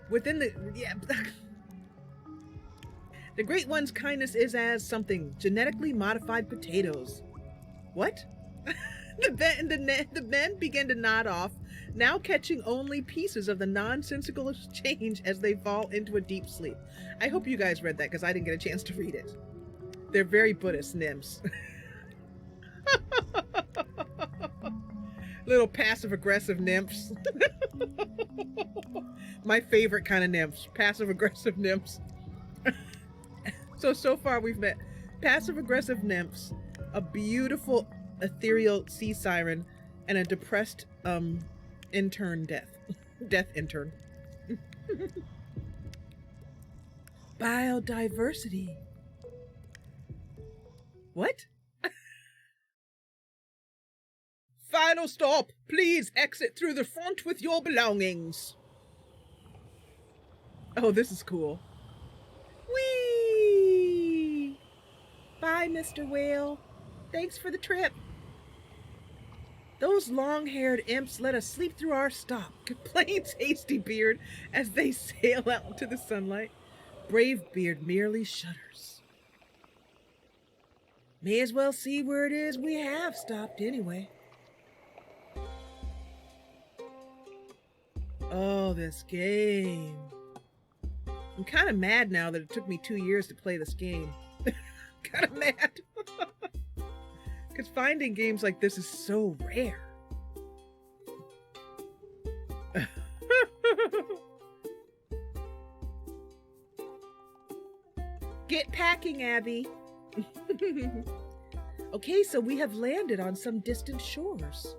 Within the... Yeah... The Great One's kindness is as something. Genetically modified potatoes. What? The men begin to nod off, now catching only pieces of the nonsensical exchange as they fall into a deep sleep. I hope you guys read that, because I didn't get a chance to read it. They're very Buddhist nymphs. Little passive-aggressive nymphs. My favorite kind of nymphs. Passive-aggressive nymphs. So far we've met passive-aggressive nymphs, a beautiful ethereal sea siren, and a depressed intern death intern. Biodiversity. What? Final stop. Please exit through the front with your belongings. Oh, this is cool. Whee! Bye, Mr. Whale. Thanks for the trip. Those long-haired imps let us sleep through our stop, complains Hasty Beard as they sail out into the sunlight. Brave Beard merely shudders. May as well see where it is we have stopped anyway. Oh, this game. I'm kind of mad now that it took me 2 years to play this game. Kind of mad. Because finding games like this is so rare. Get packing, Abby. Okay, so we have landed on some distant shores.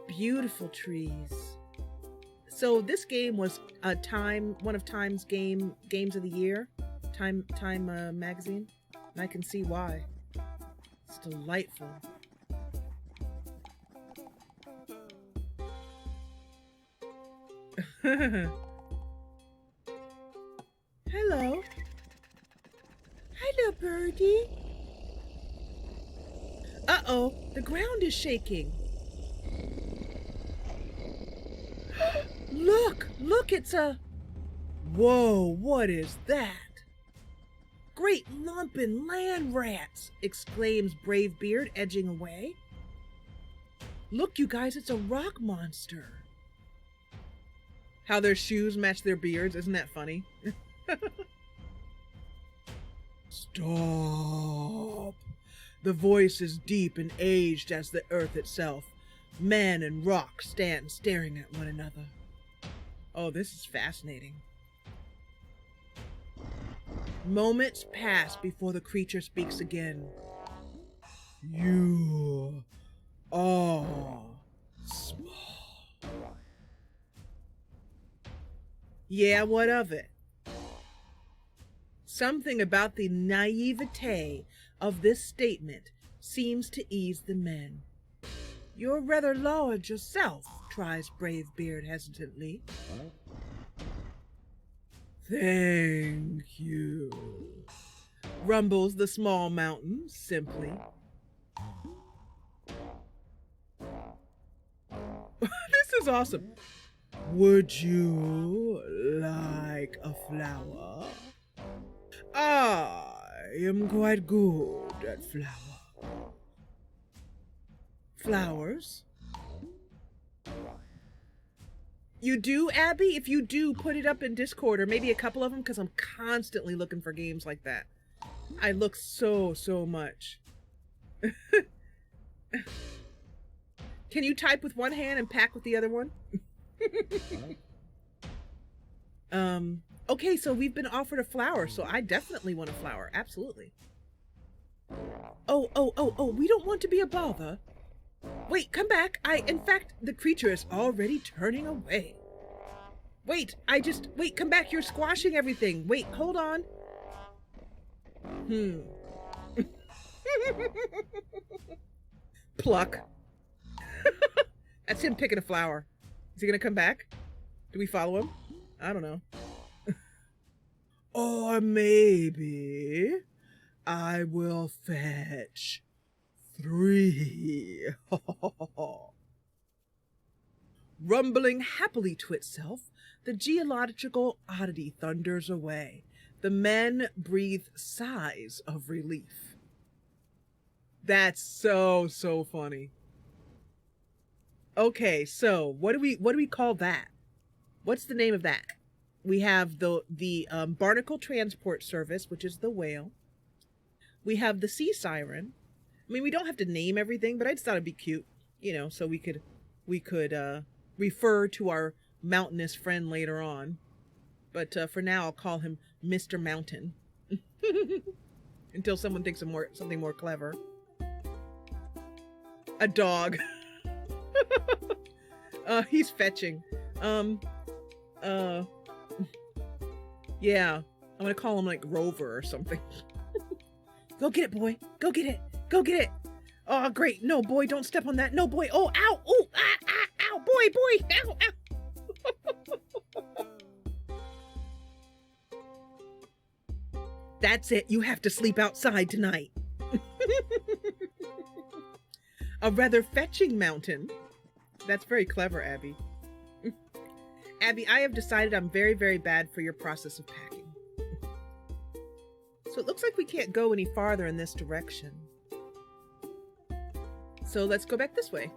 Beautiful trees. So this game was one of Time's games of the year, Time magazine, and I can see why. It's delightful. Hello. Hello, birdie. Uh-oh, the ground is shaking. Look, it's a... Whoa, what is that? Great lumpin' land rats, exclaims Brave Beard, edging away. Look, you guys, it's a rock monster. How their shoes match their beards, isn't that funny? Stop. The voice is deep and aged as the earth itself. Man and rock stand staring at one another. Oh, this is fascinating. Moments pass before the creature speaks again. You are small. Yeah, what of it? Something about the naivete of this statement seems to ease the men. You're rather large yourself, tries Brave Beard hesitantly. Thank you, rumbles the small mountain simply. This is awesome. Would you like a flower? I am quite good at flowers. You do, Abby? If you do, put it up in Discord, or maybe a couple of them, because I'm constantly looking for games like that. I look so much. Can you type with one hand and pack with the other one? Okay, so we've been offered a flower, so I definitely want a flower. Absolutely. Oh, we don't want to be a bother. Wait, come back. In fact, the creature is already turning away. Wait, come back. You're squashing everything. Wait, hold on. Pluck. That's him picking a flower. Is he gonna come back? Do we follow him? I don't know. Or maybe I will fetch 3. Rumbling happily to itself, the geological oddity thunders away. The men breathe sighs of relief. That's so funny. Okay, so what do we call that? What's the name of that? We have the barnacle transport service, which is the whale. We have the sea siren. I mean, we don't have to name everything, but I just thought it'd be cute, you know, so we could refer to our mountainous friend later on. But for now, I'll call him Mr. Mountain until someone thinks of something more clever. A dog. He's fetching. Yeah, I'm gonna call him like Rover or something. Go get it, boy. Go get it. Go get it. Oh, great. No, boy, don't step on that. No, boy. Oh, ow. Oh, ow. Boy. Ow. That's it. You have to sleep outside tonight. A rather fetching mountain That's very clever, Abby. Abby, I have decided I'm very, very bad for your process of packing. So it looks like we can't go any farther in this direction. So let's go back this way.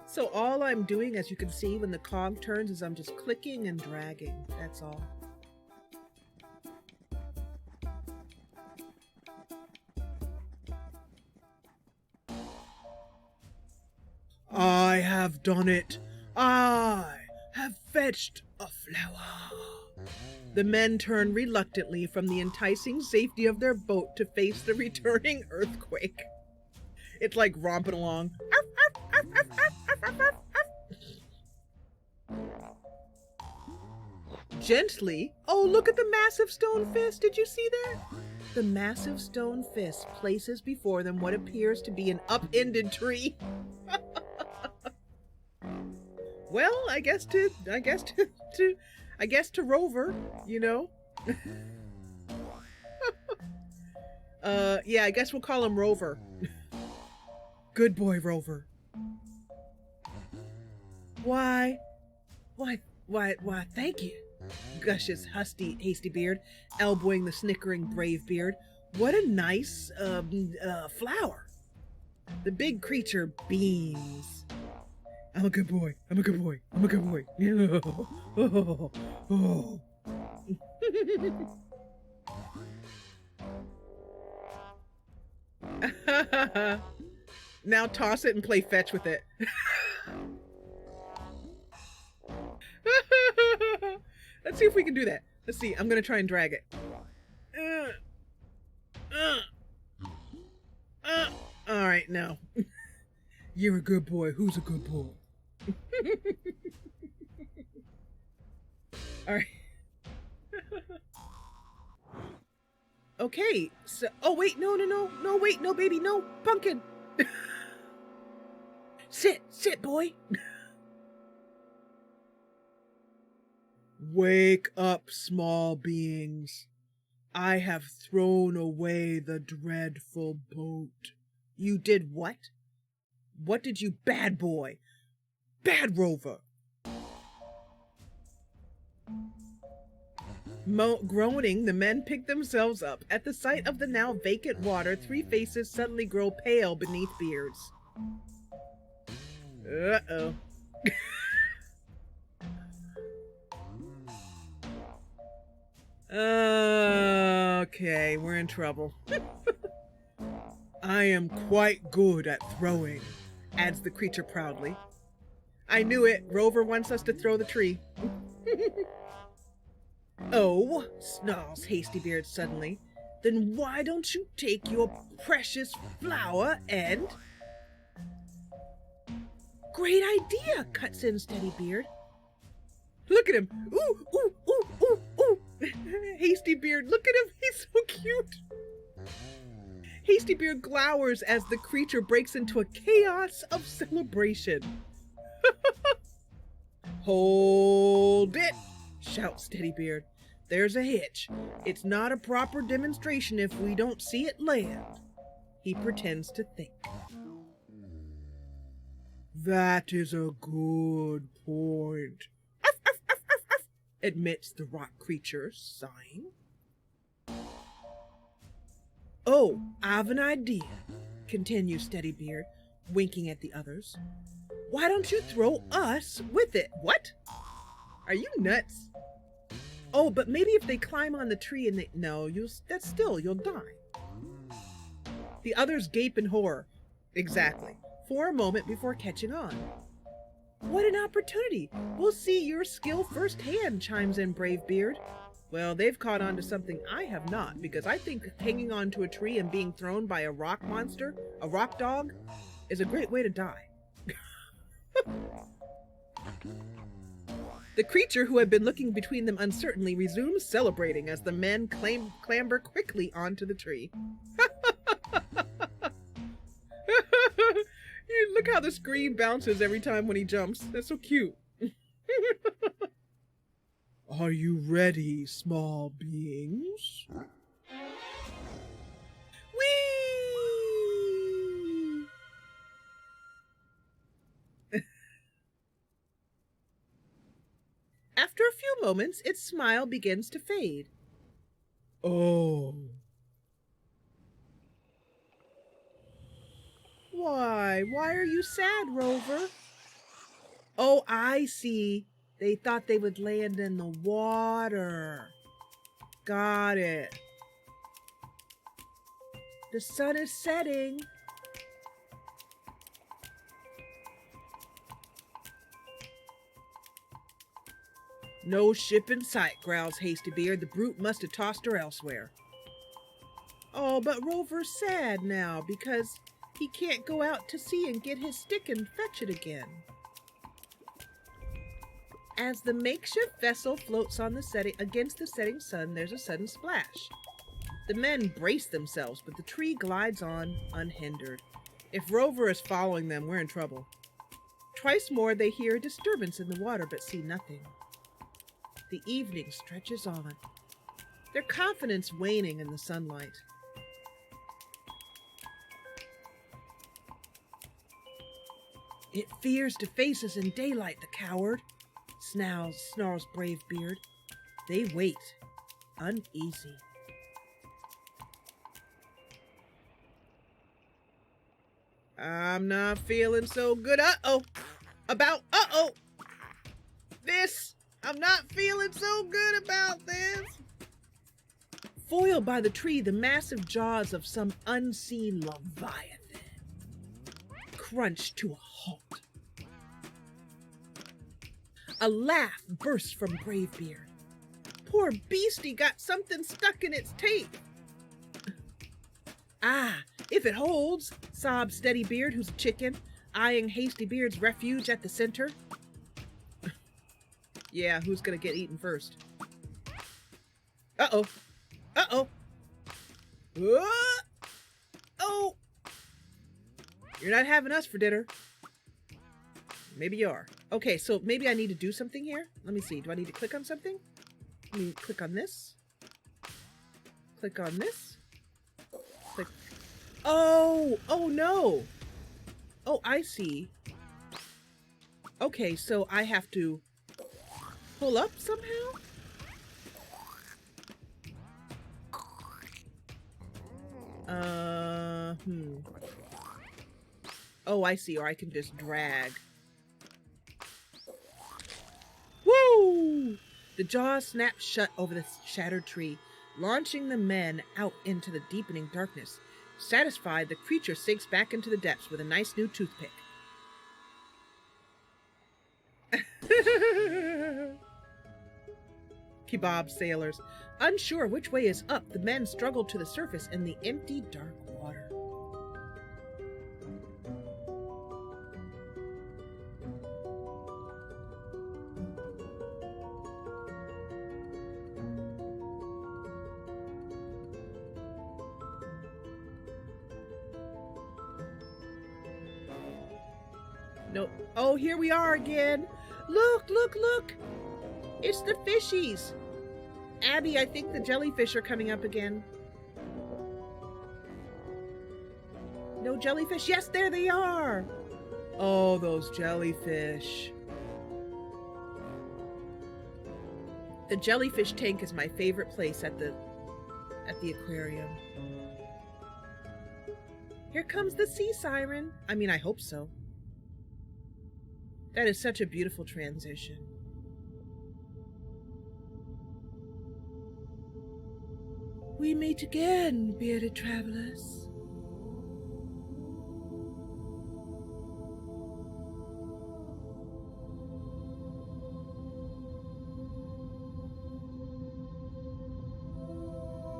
So all I'm doing, as you can see, when the cog turns, is I'm just clicking and dragging. That's all. I have done it. I have fetched a flower. The men turn reluctantly from the enticing safety of their boat to face the returning earthquake. It's like romping along. Gently. Oh, look at the massive stone fist. Did you see that? The massive stone fist places before them what appears to be an upended tree. Well, I guess to Rover, you know. Yeah, I guess we'll call him Rover. Good boy, Rover. Why, thank you, gushes Hasty Beard, elbowing the snickering Brave Beard. What a nice, flower. The big creature beams. I'm a good boy. I'm a good boy. I'm a good boy. Oh, oh, oh. Now toss it and play fetch with it. Let's see if we can do that. Let's see. I'm going to try and drag it. All right, no. You're a good boy. Who's a good boy? All right. Okay. So, oh wait, no, wait, no, baby, no, pumpkin. Sit, boy. Wake up, small beings. I have thrown away the dreadful boat. You did what? What did you, bad boy? Bad Rover. Groaning, the men pick themselves up. At the sight of the now vacant water, three faces suddenly grow pale beneath beards. Uh-oh. Okay, we're in trouble. I am quite good at throwing, adds the creature proudly. I knew it. Rover wants us to throw the tree. Oh, snarls Hasty Beard suddenly. Then why don't you take your precious flower and... Great idea, cuts in Steady Beard. Look at him. Ooh, ooh, ooh, ooh, ooh. Hasty Beard, look at him. He's so cute. Hasty Beard glowers as the creature breaks into a chaos of celebration. Hold it, shouts Steady Beard. There's a hitch. It's not a proper demonstration if we don't see it land. He pretends to think. That is a good point, admits the rock creature, sighing. Oh, I've an idea, continues Steady Beard, winking at the others. Why don't you throw us with it? What? Are you nuts? Oh, but maybe if they climb on the tree and they... No, you'll die. The others gape in horror. Exactly. For a moment before catching on. What an opportunity! We'll see your skill firsthand, chimes in Brave Beard. Well, they've caught on to something I have not, because I think hanging on to a tree and being thrown by a rock monster, a rock dog, is a great way to die. The creature, who had been looking between them uncertainly, resumes celebrating as the men clamber quickly onto the tree. Look how the screen bounces every time when he jumps. That's so cute. Are you ready, small beings? Whee! moments, its smile begins to fade. Oh. Why are you sad, Rover? Oh, I see. They thought they would land in the water. Got it. The sun is setting. No ship in sight, growls Hastybeard. The brute must have tossed her elsewhere. Oh, but Rover's sad now because he can't go out to sea and get his stick and fetch it again. As the makeshift vessel floats on against the setting sun, there's a sudden splash. The men brace themselves, but the tree glides on unhindered. If Rover is following them, we're in trouble. Twice more they hear a disturbance in the water, but see nothing. The evening stretches on, their confidence waning in the sunlight. It fears to face us in daylight, the coward, snarls Bravebeard. They wait, uneasy. I'm not feeling so good. I'm not feeling so good about this. Foiled by the tree, the massive jaws of some unseen leviathan crunch to a halt. A laugh bursts from Bravebeard. Poor beastie got something stuck in its teeth. Ah, if it holds, sobs Steadybeard, who's a chicken, eyeing Hastybeard's refuge at the center. Yeah, who's gonna get eaten first? Uh-oh. Uh-oh. Oh! You're not having us for dinner. Maybe you are. Okay, so maybe I need to do something here. Let me see. Do I need to click on something? Let me click on this. Click on this. Click. Oh! Oh, no! Oh, I see. Okay, so I have to pull up somehow? Oh, I see. Or I can just drag. Woo! The jaws snap shut over the shattered tree, launching the men out into the deepening darkness. Satisfied, the creature sinks back into the depths with a nice new toothpick. Kebab sailors. Unsure which way is up, the men struggle to the surface in the empty, dark water. No. Oh, here we are again. Look, look, look. It's the fishies. Abby, I think the jellyfish are coming up again. No jellyfish? Yes, there they are. Oh, those jellyfish. The jellyfish tank is my favorite place at the aquarium. Here comes the sea siren. I mean, I hope so. That is such a beautiful transition. We meet again, bearded travelers.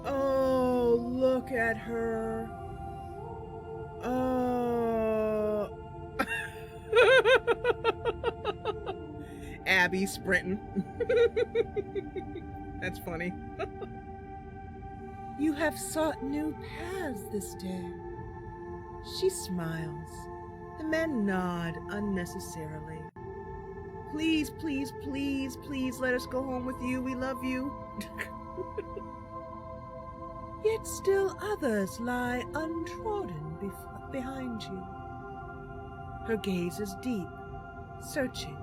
Oh, look at her. Oh. Abby sprinting. That's funny. You have sought new paths this day. She smiles. The men nod unnecessarily. Please, please, please, please let us go home with you. We love you. Yet still others lie untrodden behind you. Her gaze is deep, searching.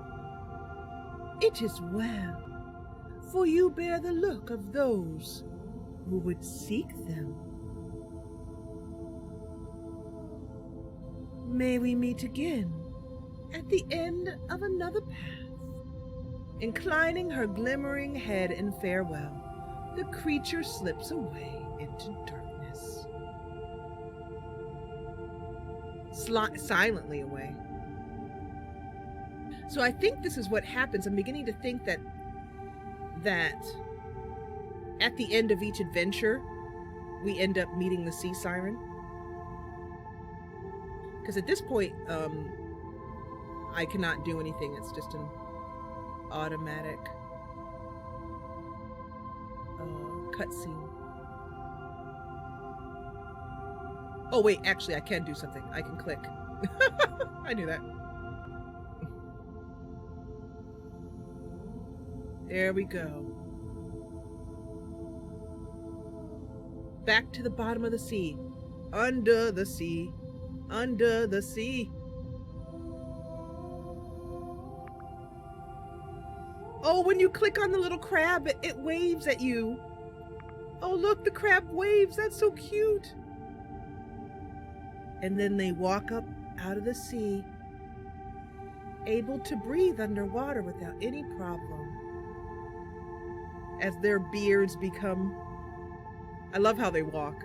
It is well. for you bear the look of those who would seek them. May we meet again at the end of another path. Inclining her glimmering head in farewell, the creature slips away into darkness. Silently away. So I think this is what happens. I'm beginning to think that at the end of each adventure, we end up meeting the sea siren. Because at this point, I cannot do anything. It's just an automatic cutscene. Oh wait, actually I can do something. I can click. I knew that. There we go. Back to the bottom of the sea. Under the sea. Under the sea. Oh, when you click on the little crab, it waves at you. Oh, look, the crab waves. That's so cute. And then they walk up out of the sea, able to breathe underwater without any problem. As their beards become... I love how they walk.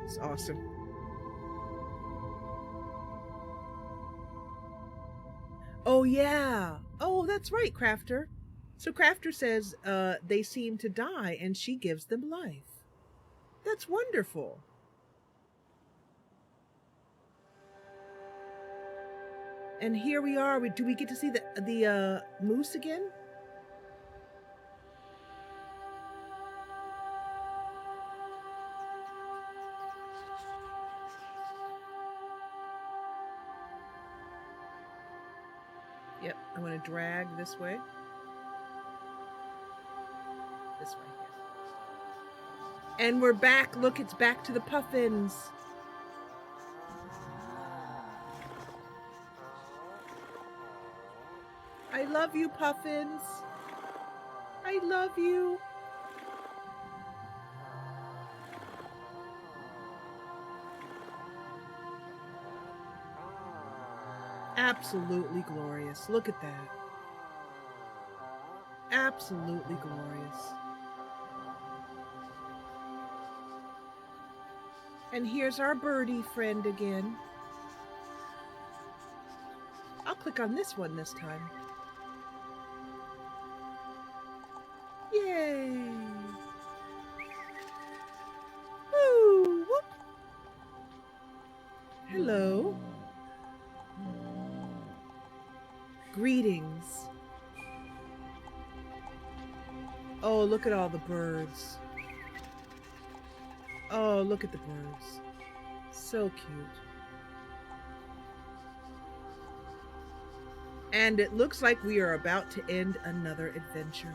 It's awesome. Oh, yeah. Oh, that's right, Crafter. So Crafter says they seem to die and she gives them life. That's wonderful. And here we are. Do we get to see the moose again? Yep, I want to drag this way. This way, yes. And we're back. Look, it's back to the puffins. I love you, puffins. I love you. Absolutely glorious. Look at that. Absolutely glorious. And here's our birdie friend again. I'll click on this one this time. Yay! Woo! Whoop! Hello. Greetings. Oh, look at all the birds. Oh, look at the birds. So cute. And it looks like we are about to end another adventure.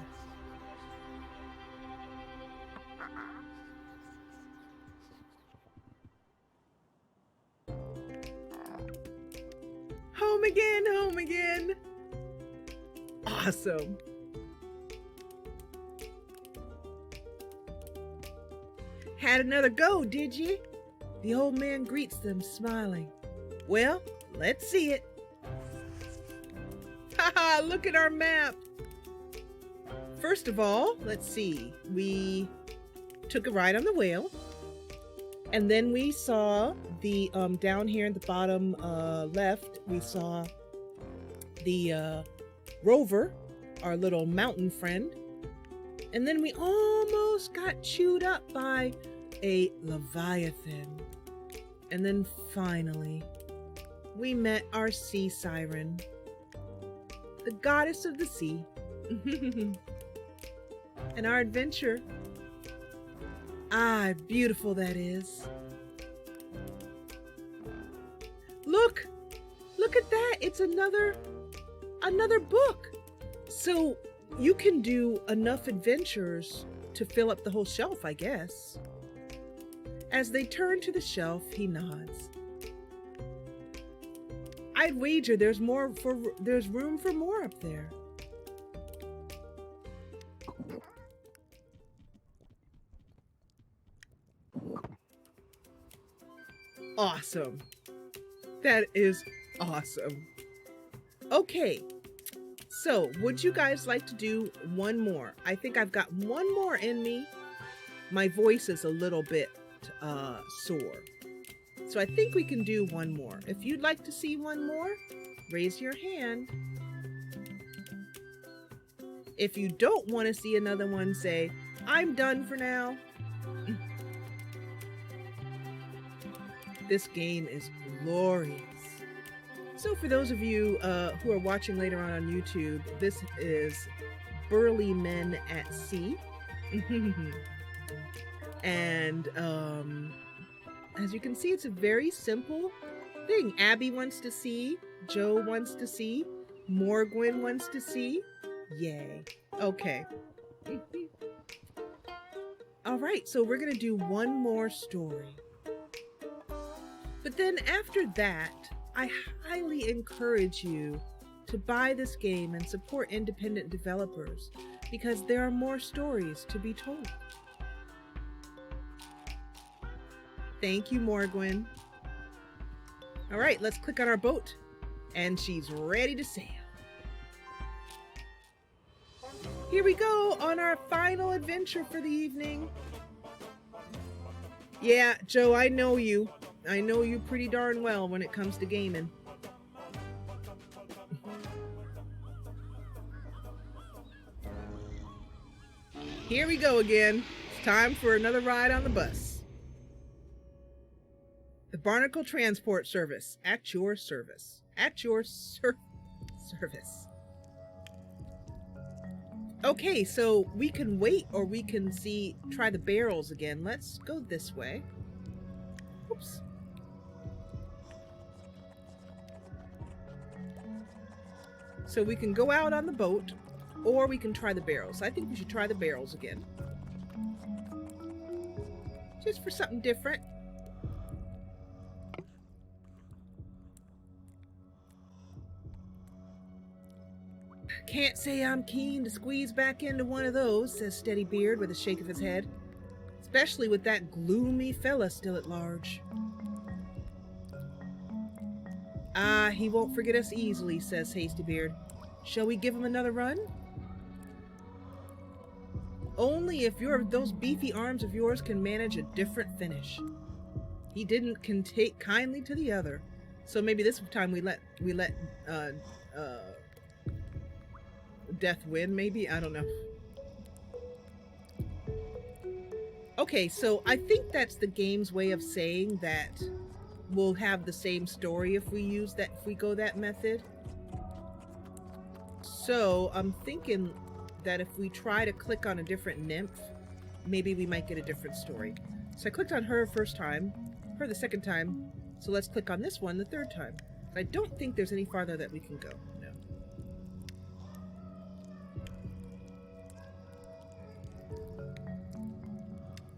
Home again, home again. Awesome. Had another go, did you? The old man greets them, smiling. Well, let's see it. Haha, look at our map. First of all, let's see. We took a ride on the whale. And then we saw the, down here in the bottom left, we saw the rover, our little mountain friend. And then we almost got chewed up by a leviathan. And then finally, we met our sea siren, the goddess of the sea. And our adventure, beautiful that is. Look at that. It's another book. So you can do enough adventures to fill up the whole shelf, I guess. As they turn to the shelf, he nods. I'd wager there's room for more up there. awesome. That is awesome. Okay, so would you guys like to do one more? I think I've got one more in me. My voice is a little bit sore. So I think we can do one more. If you'd like to see one more, raise your hand. If you don't want to see another one, say, I'm done for now. This game is glorious. So for those of you who are watching later on YouTube, this is Burly Men at Sea. And as you can see, it's a very simple thing. Abby wants to see, Joe wants to see, Morgwin wants to see. Yay. Okay. All right, so we're going to do one more story. But then after that, I highly encourage you to buy this game and support independent developers because there are more stories to be told. Thank you, Morgwin. All right, let's click on our boat, and she's ready to sail. Here we go on our final adventure for the evening. Yeah, Joe, I know you. I know you pretty darn well when it comes to gaming. Here we go again. It's time for another ride on the bus. The Barnacle Transport Service, at your service. At your service. Okay, so we can wait or we can try the barrels again. Let's go this way. Oops. So we can go out on the boat or we can try the barrels. I think we should try the barrels again. Just for something different. Can't say I'm keen to squeeze back into one of those, says Steady Beard with a shake of his head. Especially with that gloomy fella still at large. Ah, he won't forget us easily, says Hasty Beard. Shall we give him another run? Only if those beefy arms of yours can manage a different finish. He didn't take kindly to the other, so maybe this time we let death win, maybe? I don't know. Okay, so I think that's the game's way of saying that we'll have the same story if we go that method. So I'm thinking that if we try to click on a different nymph, maybe we might get a different story. So I clicked on her first time, her the second time, so let's click on this one the third time. I don't think there's any farther that we can go. No.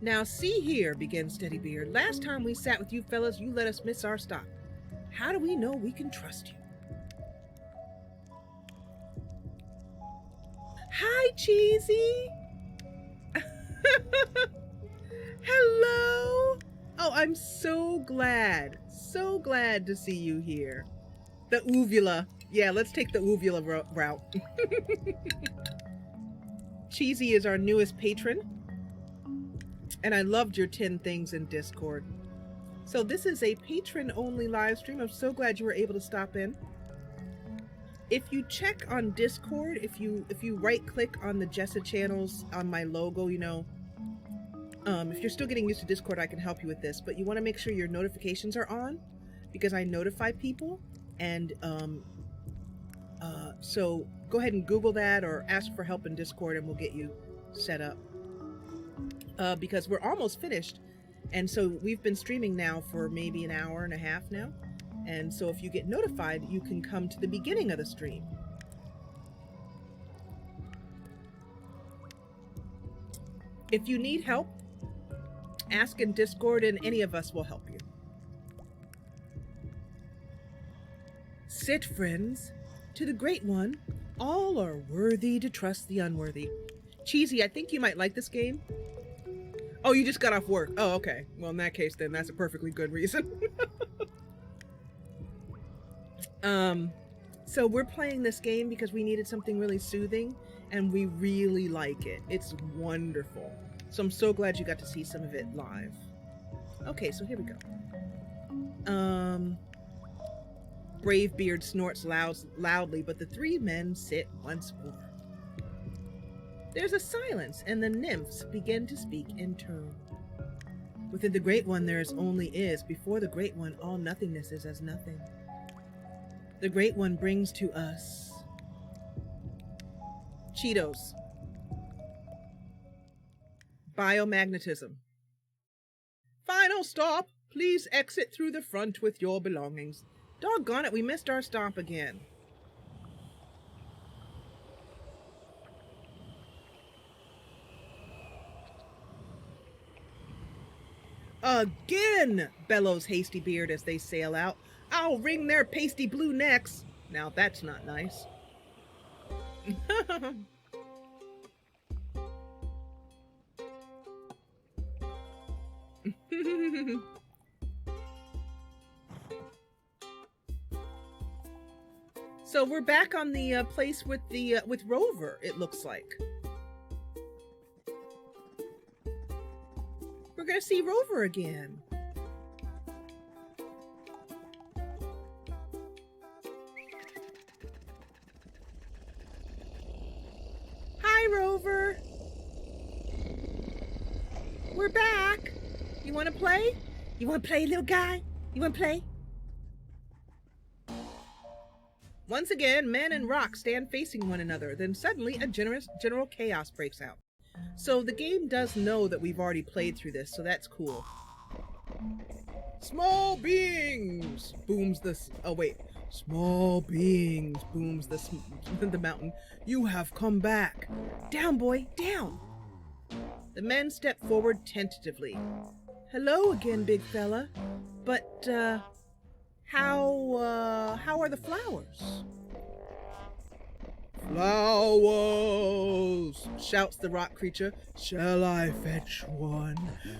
Now see here, begins Steady Beard. Last time we sat with you fellas, you let us miss our stop. How do we know we can trust you? Hi, Cheesy. Hello. Oh, I'm so glad to see you here. The uvula. Yeah, let's take the uvula route. Cheesy is our newest patron. And I loved your 10 things in Discord. So this is a patron-only live stream. I'm so glad you were able to stop in. If you check on Discord, if you right-click on the Jessa channels on my logo, you know, if you're still getting used to Discord, I can help you with this. But you want to make sure your notifications are on, because I notify people. And so go ahead and Google that or ask for help in Discord, and we'll get you set up. Because we're almost finished, and so we've been streaming now for maybe an hour and a half now, and so if you get notified, you can come to the beginning of the stream. If you need help, ask in Discord and any of us will help you. Sit, friends, to the Great One. All are worthy to trust the unworthy. Cheesy, I think you might like this game. Oh, you just got off work. Oh, okay. Well, in that case, then that's a perfectly good reason. So we're playing this game because we needed something really soothing, and we really like it. It's wonderful. So I'm so glad you got to see some of it live. Okay, so here we go. Bravebeard snorts loudly, but the three men sit once more. There's a silence, and the nymphs begin to speak in turn. Within the Great One there is only is. Before the Great One, all nothingness is as nothing. The Great One brings to us Cheetos, biomagnetism. Final stop! Please exit through the front with your belongings. Doggone it, we missed our stop again. Again! Bellows Hasty Beard as they sail out. I'll wring their pasty blue necks. Now that's not nice. So we're back on the place with the with Rover, it looks like. We're gonna see Rover again. Hi, Rover. We're back. You want to play? You want to play, little guy? You want to play? Once again, men and rock stand facing one another. Then suddenly a general chaos breaks out. So the game does know that we've already played through this, so that's cool. Small beings! Booms the... Oh, wait. Small beings, booms the mountain. You have come back. Down, boy, down. The men step forward tentatively. Hello again, big fella. But, how are the flowers? Flowers, shouts the rock creature. Shall I fetch one?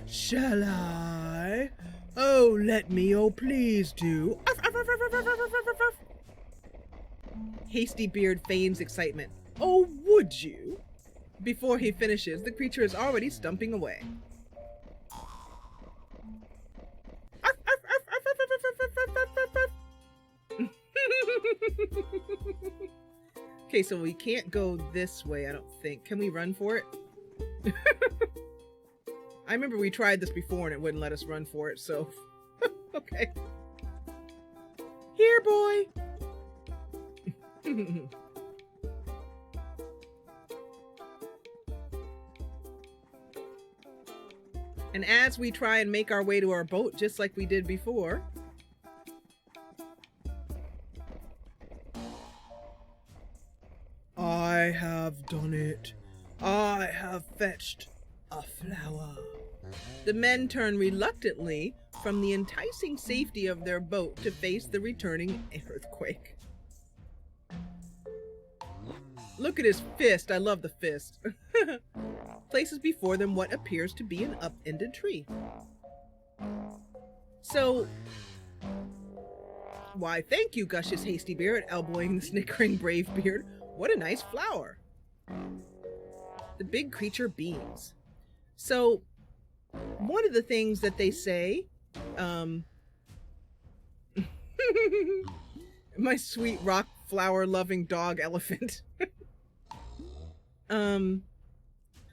Shall I? Oh, let me, oh, please do. Hasty Beard feigns excitement. Oh, would you? Before he finishes, the creature is already stumping away. Okay, so we can't go this way, I don't think. Can we run for it? I remember we tried this before and it wouldn't let us run for it, so... Okay. Here, boy! And as we try and make our way to our boat, just like we did before... I have done it. I have fetched a flower. The men turn reluctantly from the enticing safety of their boat to face the returning earthquake. Look at his fist. I love the fist. Places before them what appears to be an upended tree. So, why, thank you, gushes Hasty Beard, elbowing the snickering Bravebeard. What a nice flower. The big creature beams. So, one of the things that they say, my sweet rock flower loving dog elephant.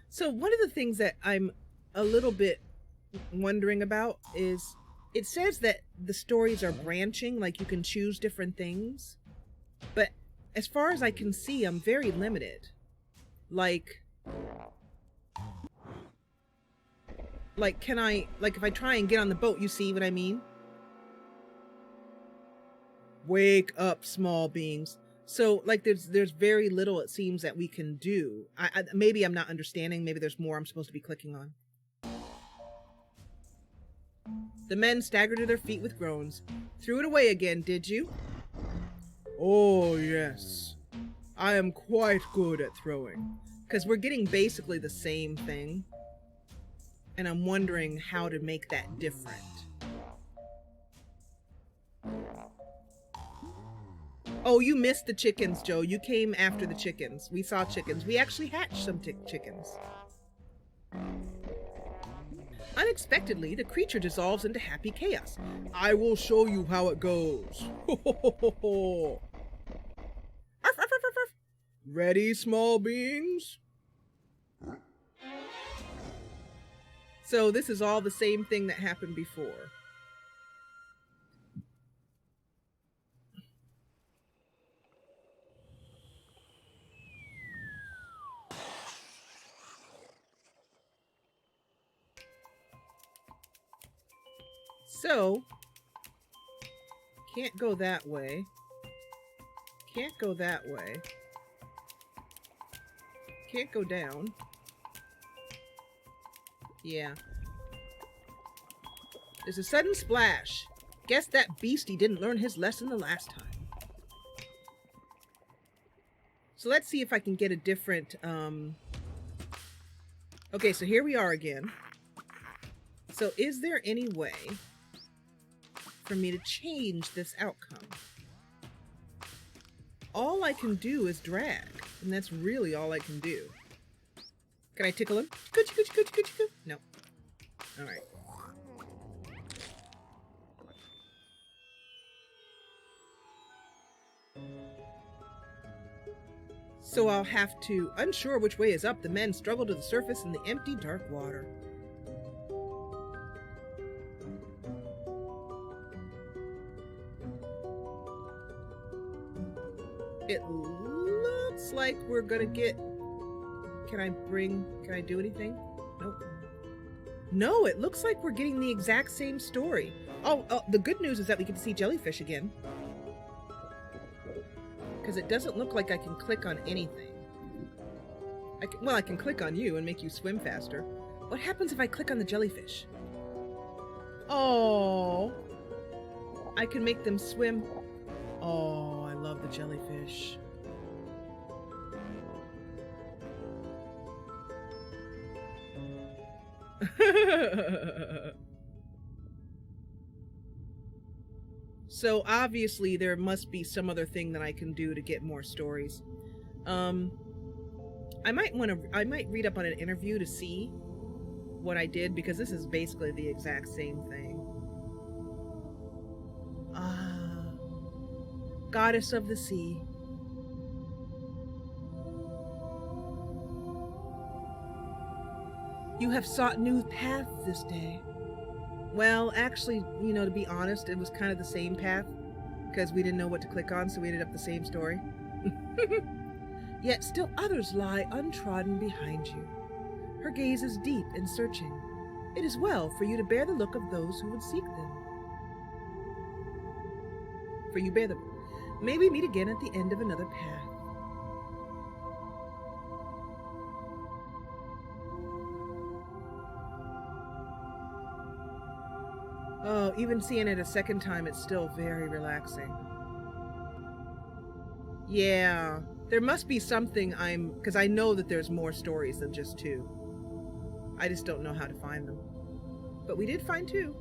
So one of the things that I'm a little bit wondering about is it says that the stories are branching, like you can choose different things, but as far as I can see, I'm very limited. Like can I, if I try and get on the boat, you see what I mean? Wake up, small beings. So, there's very little, it seems, that we can do. Maybe I'm not understanding. Maybe there's more I'm supposed to be clicking on. The men stagger to their feet with groans. Threw it away again, did you? Oh, yes. I am quite good at throwing. Because we're getting basically the same thing. And I'm wondering how to make that different. Oh, you missed the chickens, Joe. You came after the chickens. We saw chickens. We actually hatched some chickens. Unexpectedly, the creature dissolves into happy chaos. I will show you how it goes. Ho, ho, ho, ho, ho. Arf, arf, arf, arf, arf. Ready, small beings? So this is all the same thing that happened before. So, can't go that way. Can't go that way. Can't go down. Yeah. There's a sudden splash. Guess that beastie didn't learn his lesson the last time. So let's see if I can get a different, Okay, so here we are again. So is there any way for me to change this outcome? All I can do is drag, and that's really all I can do. Can I tickle him? No. All right. So I'll have to, unsure which way is up, the men struggle to the surface in the empty, dark water. It looks like we're gonna get... Can I do anything? Nope. No, it looks like we're getting the exact same story. Oh, the good news is that we get to see jellyfish again. Because it doesn't look like I can click on anything. I can click on you and make you swim faster. What happens if I click on the jellyfish? Oh, I can make them swim. Oh, I love the jellyfish. So obviously there must be some other thing that I can do to get more stories. I might read up on an interview to see what I did, because this is basically the exact same thing. Ah, goddess of the sea. You have sought new paths this day. Well, actually, you know, to be honest, it was kind of the same path, because we didn't know what to click on, so we ended up the same story. Yet still others lie untrodden behind you. Her gaze is deep and searching. It is well for you to bear the look of those who would seek them. For you bear them. May we meet again at the end of another path. Oh, even seeing it a second time, it's still very relaxing. Yeah, there must be something because I know that there's more stories than just 2. I just don't know how to find them. But we did find 2.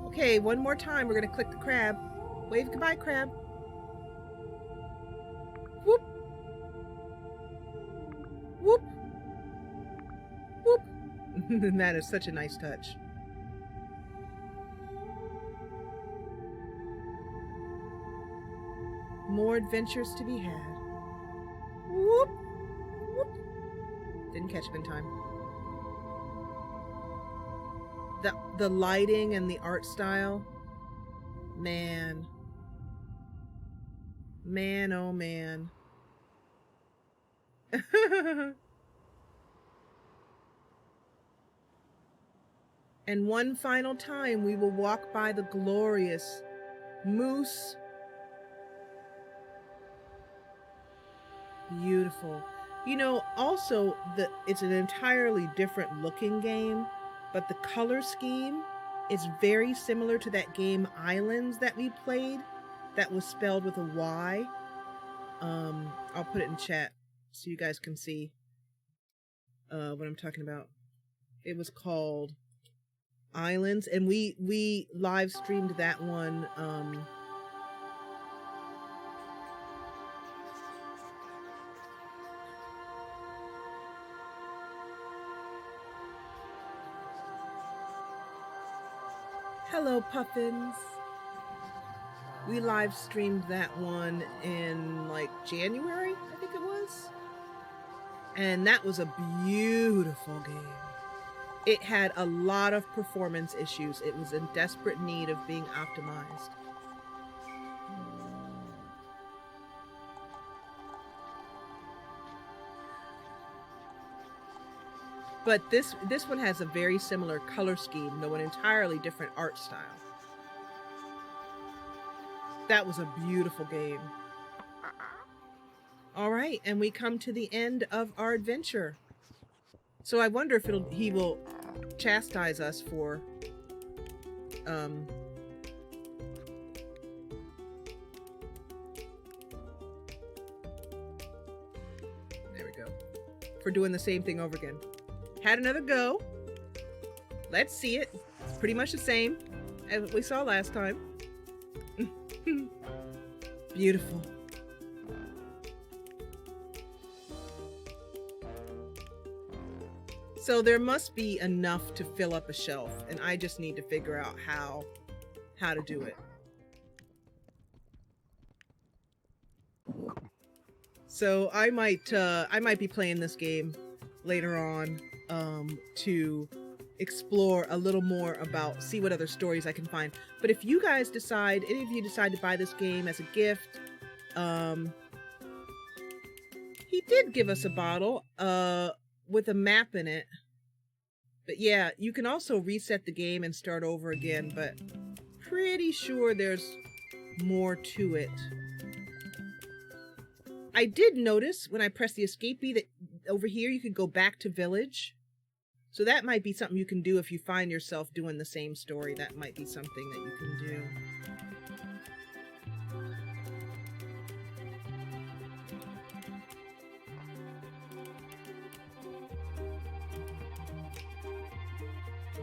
Okay, one more time, we're gonna click the crab. Wave goodbye, crab. Whoop. Whoop. Whoop. That is such a nice touch. More adventures to be had. Whoop. Whoop. Didn't catch him in time. The lighting and the art style. Man. Man, oh man. And one final time we will walk by the glorious moose. Beautiful. You know, also, it's an entirely different looking game, but the color scheme is very similar to that game Islands that we played that was spelled with a Y. I'll put it in chat. so you guys can see what I'm talking about. It was called Islands, and we live streamed that one. Hello, Puffins. We live streamed that one in like January, I think it was. And that was a beautiful game. It had a lot of performance issues. It was in desperate need of being optimized. But this one has a very similar color scheme, though an entirely different art style. That was a beautiful game. All right, and we come to the end of our adventure. So I wonder if he will chastise us for there we go. For doing the same thing over again. Had another go. Let's see it. It's pretty much the same as what we saw last time. Beautiful. So there must be enough to fill up a shelf, and I just need to figure out how to do it. So I might be playing this game later on to explore a little more about, see what other stories I can find. But if you guys decide, any of you decide to buy this game as a gift, he did give us a bottle with a map in it. But yeah, you can also reset the game and start over again, but pretty sure there's more to it. I did notice when I pressed the escape key that over here you could go back to village. So that might be something you can do if you find yourself doing the same story. That might be something that you can do.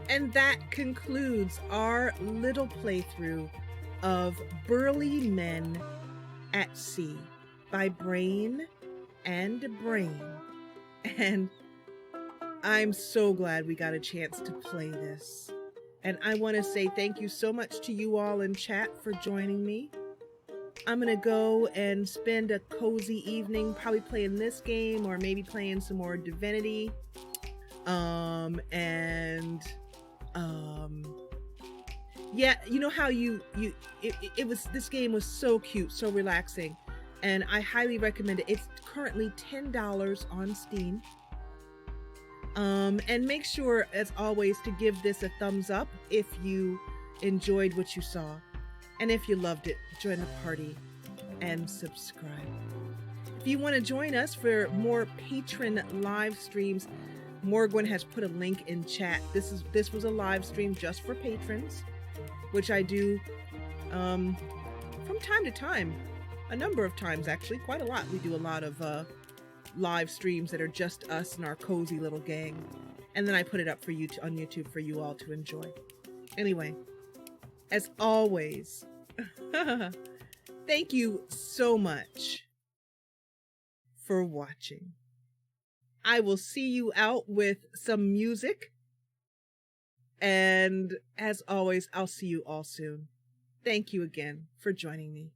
And that concludes our little playthrough of Burly Men at Sea by Brain and Brain. And I'm so glad we got a chance to play this. And I want to say thank you so much to you all in chat for joining me. I'm going to go and spend a cozy evening probably playing this game or maybe playing some more Divinity. Yeah, you know how this game was so cute, so relaxing, and I highly recommend it. It's currently $10 on Steam. And make sure, as always, to give this a thumbs up if you enjoyed what you saw. And if you loved it, join the party and subscribe. If you want to join us for more Patron live streams, Morgan has put a link in chat. This was a live stream just for patrons, which I do from time to time, a number of times actually, quite a lot. We do a lot of live streams that are just us and our cozy little gang, and then I put it up for you on YouTube for you all to enjoy. Anyway, as always, thank you so much for watching. I will see you out with some music, and as always, I'll see you all soon. Thank you again for joining me.